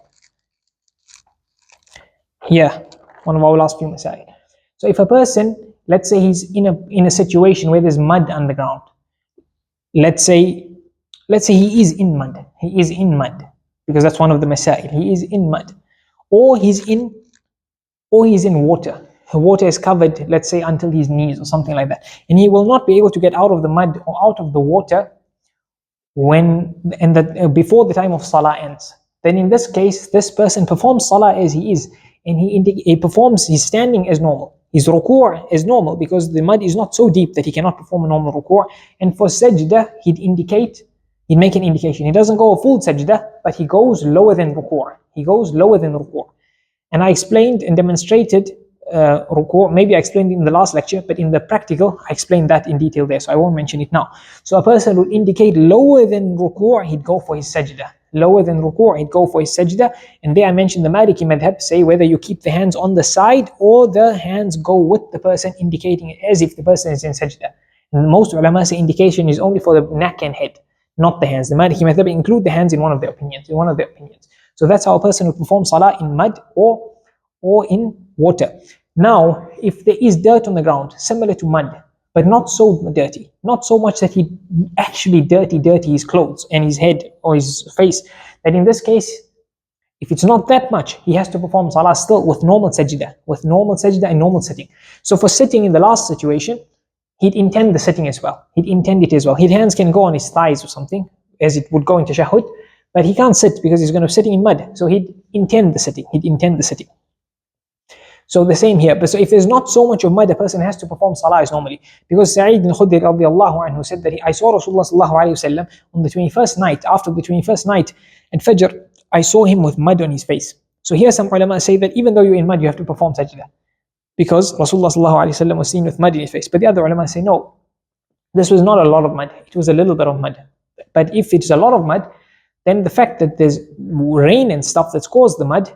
One of our last few masail. So if a person, let's say he's in a situation where there's mud on the ground. Let's say he is in mud, because that's one of the masail. He is in mud, or he's in water. The water is covered, let's say, until his knees or something like that, and he will not be able to get out of the mud or out of the water before the time of salah ends. Then in this case, this person performs salah as he is, and he performs his standing as normal, his ruku' as normal, because the mud is not so deep that he cannot perform a normal ruku'. And for sajdah, he'd make an indication. He doesn't go a full sajdah, but he goes lower than ruku'. And I explained and demonstrated ruku'. Maybe I explained it in the last lecture, but in the practical, I explained that in detail there, so I won't mention it now. So a person would indicate lower than ruku', he'd go for his sajdah. And there I mentioned the Maliki madhab say whether you keep the hands on the side or the hands go with the person, indicating it as if the person is in sajdah. And most ulama say indication is only for the neck and head, not the hands. The Maliki madhab include the hands in one of their opinions. So that's how a person would perform salah in mud or in water. Now, if there is dirt on the ground, similar to mud, but not so dirty, not so much that he actually dirty his clothes and his head or his face, that in this case, if it's not that much, he has to perform salah still with normal sajdah and normal sitting. So for sitting in the last situation, he'd intend the sitting as well. He'd intend it as well. His hands can go on his thighs or something, as it would go into tashahhud, but he can't sit because he's going to be sitting in mud. So he'd intend the sitting. He'd intend the sitting. So the same here. But so if there's not so much of mud, a person has to perform salah normally. Because Sa'id bin Khudri radiallahu anhu said that I saw Rasulullah sallallahu alayhi wasallam on the 21st night, after the 21st night at Fajr, I saw him with mud on his face. So here some ulama say that even though you're in mud, you have to perform sajdah. Because Rasulullah sallallahu alayhi wasallam was seen with mud in his face. But the other ulama say no, this was not a lot of mud, it was a little bit of mud. But if it's a lot of mud, then the fact that there's rain and stuff that's caused the mud,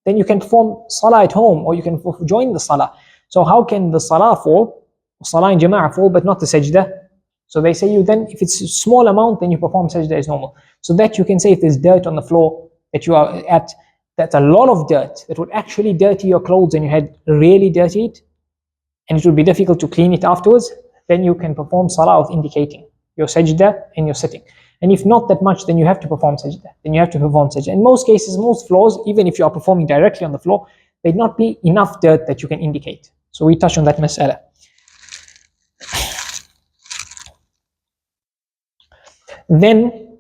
then you can perform salah at home, or you can join the salah. So how can the salah fall, salah in jama'ah fall, but not the sajdah? So they say you then, if it's a small amount, then you perform sajdah as normal. So that you can say if there's dirt on the floor that you are at, that's a lot of dirt that would actually dirty your clothes and you had really dirtied, and it would be difficult to clean it afterwards, then you can perform salah with indicating your sajdah and your sitting. And if not that much, then you have to perform sajdah. Then you have to perform sajdah. In most cases, most floors, even if you are performing directly on the floor, there'd not be enough dirt that you can indicate. So we touch on that mas'ala. Then,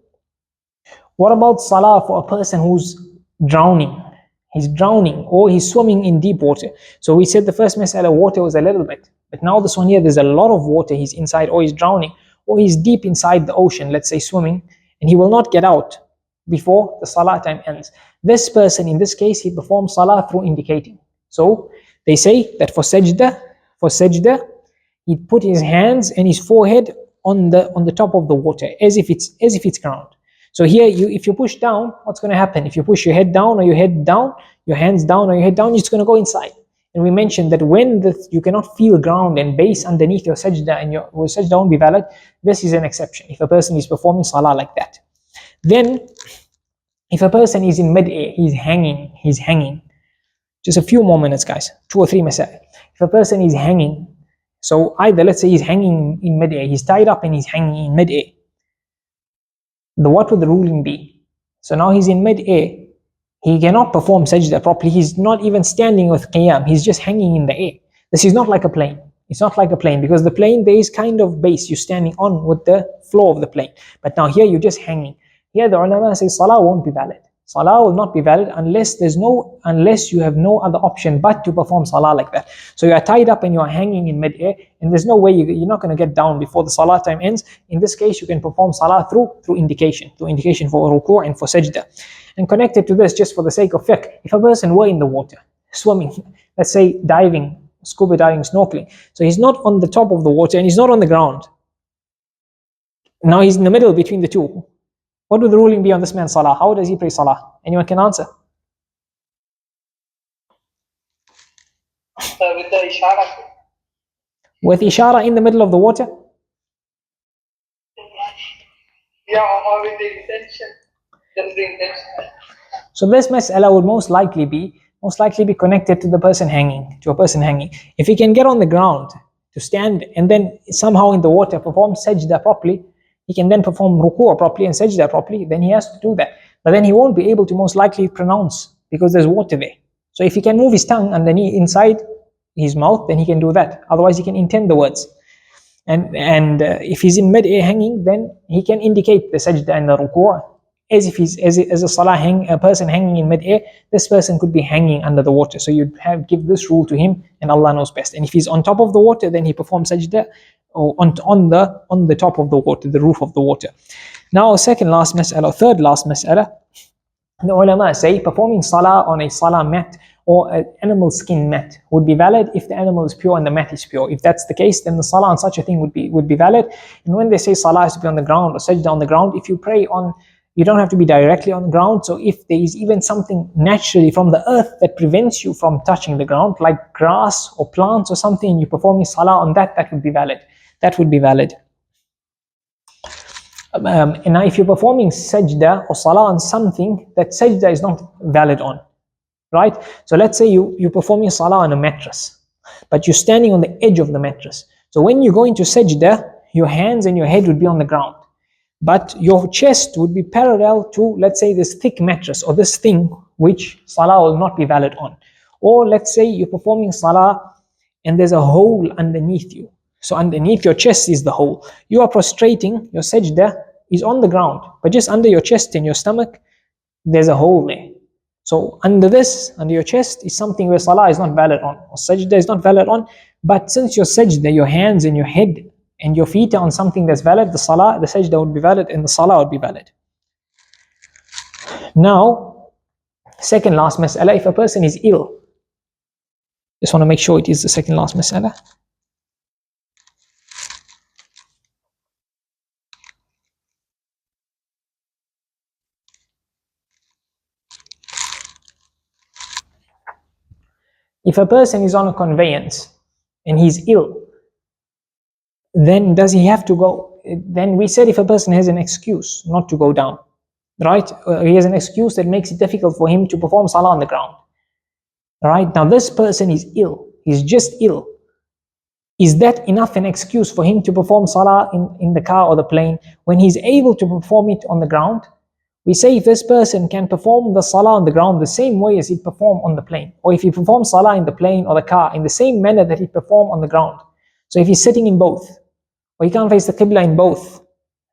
what about salah for a person who's drowning? He's drowning or he's swimming in deep water. So we said the first mas'ala, water was a little bit. But now this one here, there's a lot of water. He's inside, or he's drowning, or he's deep inside the ocean, let's say swimming, and he will not get out before the salah time ends. This person, in this case, he performs salah through indicating. So they say that for sajdah, he put his hands and his forehead on the top of the water, as if it's ground. So here, if you push down, what's going to happen? If you push your head down or your head down, your hands down or your head down, it's going to go inside. And we mentioned that when you cannot feel ground and base underneath your sajdah, and your sajdah won't be valid, this is an exception if a person is performing salah like that. Then, if a person is in mid-air, he's hanging. Just a few more minutes, guys, 2 or 3 masail. If a person is hanging, so either let's say he's hanging in mid-air, he's tied up and he's hanging in mid-air. What would the ruling be? So now he's in mid-air. He cannot perform sajdah properly. He's not even standing with qiyaam. He's just hanging in the air. This is not like a plane. It's not like a plane, because the plane, there is kind of base. You're standing on with the floor of the plane. But now here you're just hanging. Here the ulama say salah won't be valid. Salah will not be valid unless you have no other option but to perform salah like that. So you are tied up and you are hanging in mid-air, and there's no way you're not going to get down before the salah time ends. In this case, you can perform salah through indication for ruku and for sajdah. And connected to this, just for the sake of fiqh, if a person were in the water, swimming, let's say diving, scuba diving, snorkeling, so he's not on the top of the water and he's not on the ground. Now he's in the middle between the two. What would the ruling be on this man's salah? How does he pray salah? Anyone can answer? With the ishara. With ishara in the middle of the water? Yeah, or with the intention. Just the intention. So this mas'ala would most likely be connected to a person hanging. If he can get on the ground to stand and then somehow in the water perform sajdah properly, he can then perform ruku properly and sajdah properly, then he has to do that. But then he won't be able to most likely pronounce because there's water there. So if he can move his tongue underneath inside his mouth, then he can do that. Otherwise he can intend the words. And if he's in mid-air hanging, then he can indicate the sajdah and the ruku as if he's as a salah a person hanging in mid-air. This person could be hanging under the water. So you'd give this rule to him, and Allah knows best. And if he's on top of the water, then he performs sajdah or on the top of the water, the roof of the water. Now, third last mas'ala, the ulama say performing salah on a salah mat or an animal skin mat would be valid if the animal is pure and the mat is pure. If that's the case, then the salah on such a thing would be valid. And when they say salah has to be on the ground or sajdah on the ground, if you pray on, you don't have to be directly on the ground. So if there is even something naturally from the earth that prevents you from touching the ground, like grass or plants or something, and you're performing salah on that would be valid. That would be valid. And now if you're performing sajdah or salah on something that sajdah is not valid on, right? So let's say you're performing salah on a mattress, but you're standing on the edge of the mattress. So when you go into sajdah, your hands and your head would be on the ground, but your chest would be parallel to, let's say, this thick mattress or this thing which salah will not be valid on. Or let's say you're performing salah and there's a hole underneath you. So underneath your chest is the hole. You are prostrating, your sajdah is on the ground, but just under your chest and your stomach, there's a hole there. So under this, under your chest, is something where salah is not valid on, or sajdah is not valid on. But since your sajdah, your hands and your head and your feet are on something that's valid, the salah, the sajdah would be valid, and the salah would be valid. Now, second last mas'ala, if a person is ill, just want to make sure it is the second last mas'ala. If a person is on a conveyance and he's ill, then does he have to go? Then we said if a person has an excuse not to go down, right? He has an excuse that makes it difficult for him to perform salah on the ground. Right? Now this person is ill. He's just ill. Is that enough an excuse for him to perform salah in the car or the plane when he's able to perform it on the ground? We say if this person can perform the salah on the ground the same way as he'd perform on the plane, or if he performs salah in the plane or the car in the same manner that he'd perform on the ground. So if he's sitting in both, or he can't face the qiblah in both,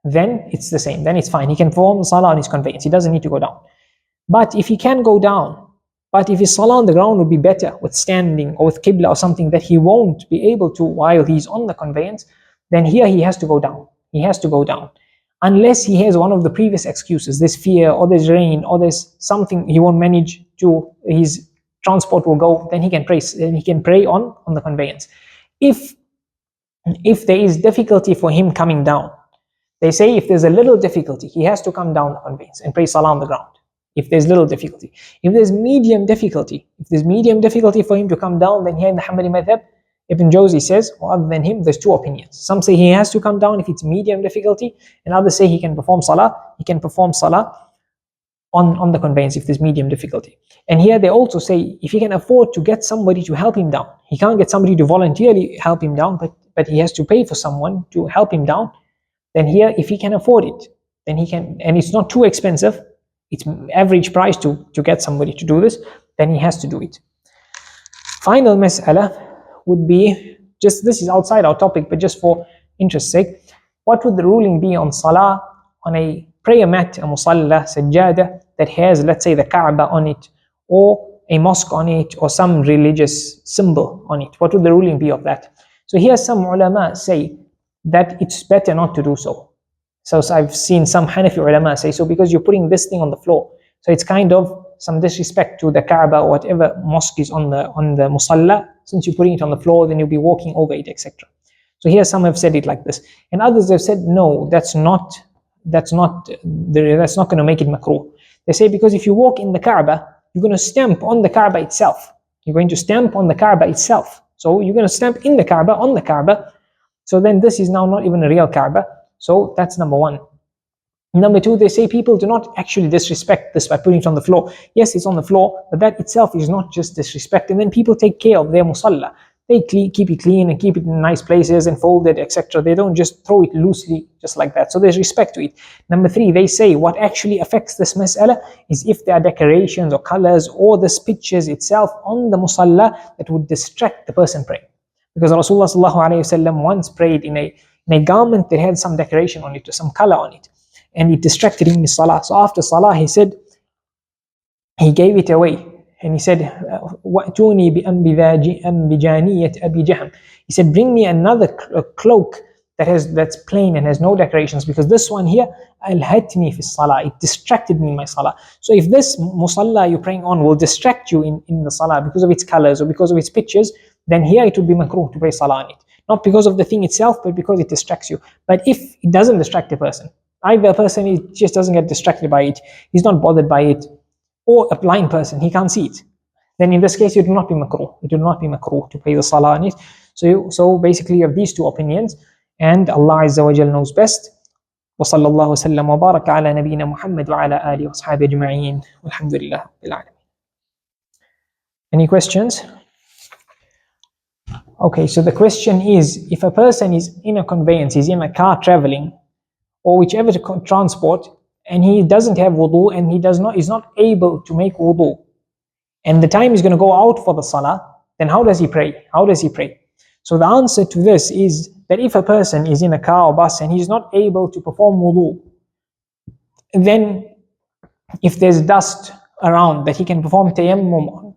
then it's the same, then it's fine. He can perform salah on his conveyance, he doesn't need to go down. But if he can go down, but if his salah on the ground would be better with standing or with qiblah or something that he won't be able to while he's on the conveyance, then here he has to go down. He has to go down. Unless he has one of the previous excuses, there's fear, or there's rain, or there's something he won't manage to, his transport will go, then he can pray on the conveyance. If there is difficulty for him coming down, they say if there's a little difficulty, he has to come down the conveyance and pray salah on the ground. If there's little difficulty. If there's medium difficulty for him to come down, then here in the Hanbali madhab, Ibn Jawzi says, or other than him, there's two opinions. Some say he has to come down if it's medium difficulty, and others say he can perform salah on the conveyance if there's medium difficulty. And here they also say if he can afford to get somebody to help him down, he can't get somebody to voluntarily help him down, but he has to pay for someone to help him down, then here if he can afford it, then he can, and it's not too expensive, it's average price to get somebody to do this, then he has to do it. Final mas'ala would be, just this is outside our topic, but just for interest's sake, what would the ruling be on salah on a prayer mat, a musalla, sajdah, that has, let's say, the kabah on it, or a mosque on it, or some religious symbol on it? What would the ruling be of that? So here some ulama say that it's better not to do so. So I've seen some Hanafi ulama say, so because you're putting this thing on the floor, so it's kind of some disrespect to the Kaaba or whatever mosque is on the musalla. Since you're putting it on the floor, then you'll be walking over it, etc. So here some have said it like this, and others have said no, that's not going to make it makruh. They say because if you walk in the Kaaba, you're going to stamp on the Kaaba itself. You're going to stamp on the Kaaba itself. So you're going to stamp in the Kaaba, on the Kaaba. So then this is now not even a real Kaaba. So that's number one. Number two, they say people do not actually disrespect this by putting it on the floor. Yes, it's on the floor, but that itself is not just disrespect. And then people take care of their musalla. They keep it clean and keep it in nice places and fold it, etc. They don't just throw it loosely just like that. So there's respect to it. Number three, they say what actually affects this mas'ala is if there are decorations or colors or this pictures itself on the musalla that would distract the person praying. Because Rasulullah ﷺ once prayed in a garment that had some decoration on it or some color on it, and it distracted him in salah. So after salah, he said, he gave it away, and he said, "Wa'tuni bi ambijaniyat Abi Jahm." He said, "Bring me another cloak that's plain and has no decorations, because this one here, alhatni fi salah, it distracted me in my salah." So if this musalla you're praying on will distract you in the salah because of its colors or because of its pictures, then here it would be makruh to pray salah on it. Not because of the thing itself, but because it distracts you. But if it doesn't distract a person, either a person just doesn't get distracted by it, he's not bothered by it, or a blind person, he can't see it, then in this case it will not be makruh. It will not be makruh to pray the salah on it. So basically you have these two opinions, and Allah Azza wa Jal knows best. وصلى الله وسلم وبارك على نبينا محمد وعلى آله وأصحابه أجمعين والحمد لله رب العالمين. Any questions? Okay, so the question is, if a person is in a conveyance, he's in a car traveling, or whichever transport, and he doesn't have wudu, and is not able to make wudu, and the time is going to go out for the salah, then how does he pray? So the answer to this is that if a person is in a car or bus and he's not able to perform wudu, then if there's dust around that he can perform tayammum on,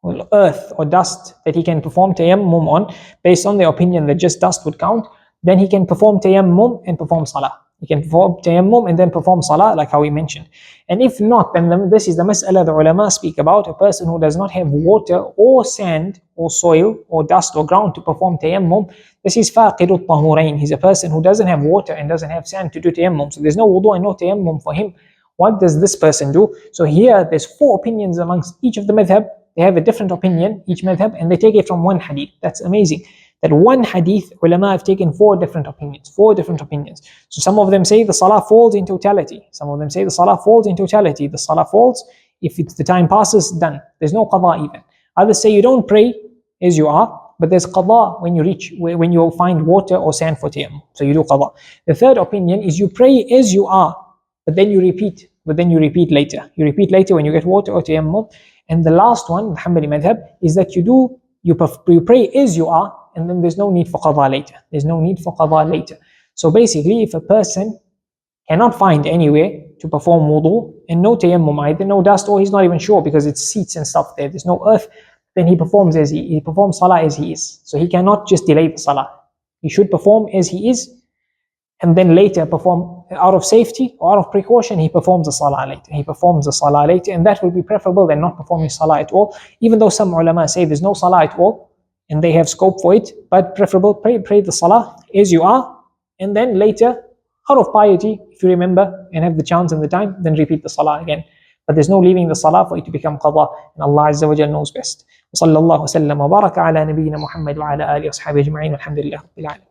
or earth or dust that he can perform tayammum on, based on the opinion that just dust would count, then he can perform tayammum and perform salah. He can perform tayammum and then perform salah, like how we mentioned. And if not, then this is the mas'ala the ulama speak about: a person who does not have water or sand or soil or dust or ground to perform tayammum. This is faqidut tahurain. He's a person who doesn't have water and doesn't have sand to do tayammum. So there's no wudu and no tayammum for him. What does this person do? So here there's 4 opinions amongst each of the madhab. They have a different opinion, each madhab, and they take it from one hadith. That's amazing. That one hadith, ulama have taken 4 different opinions. 4 different opinions. So some of them say the salah falls in totality. Some of them say the salah falls in totality. The salah falls, if it's the time passes, done. There's no qada even. Others say you don't pray as you are, but there's qada when you find water or sand for tayammum. So you do qada. The third opinion is you pray as you are, but then you repeat later. You repeat later when you get water or tayammum. And the last one, the Hanbali madhab, is that you pray as you are, and then there's no need for qada later. There's no need for qada later. So basically, if a person cannot find anywhere to perform wudu, and no tayammum either, no dust, or he's not even sure because it's seats and stuff there, there's no earth, then he performs salah as he is. So he cannot just delay the salah. He should perform as he is, and then later perform out of safety or out of precaution. He performs the salah later. And that will be preferable than not performing salah at all. Even though some ulama say there's no salah at all, and they have scope for it, but preferable, pray the salah as you are, and then later, out of piety, if you remember and have the chance and the time, then repeat the salah again. But there's no leaving the salah for it to become qada, and Allah Azza wa Jal knows best. وصلى الله وسلم وبارك على نبينا محمد وعلى آله وصحبه أجمعين والحمد لله رب العالمين.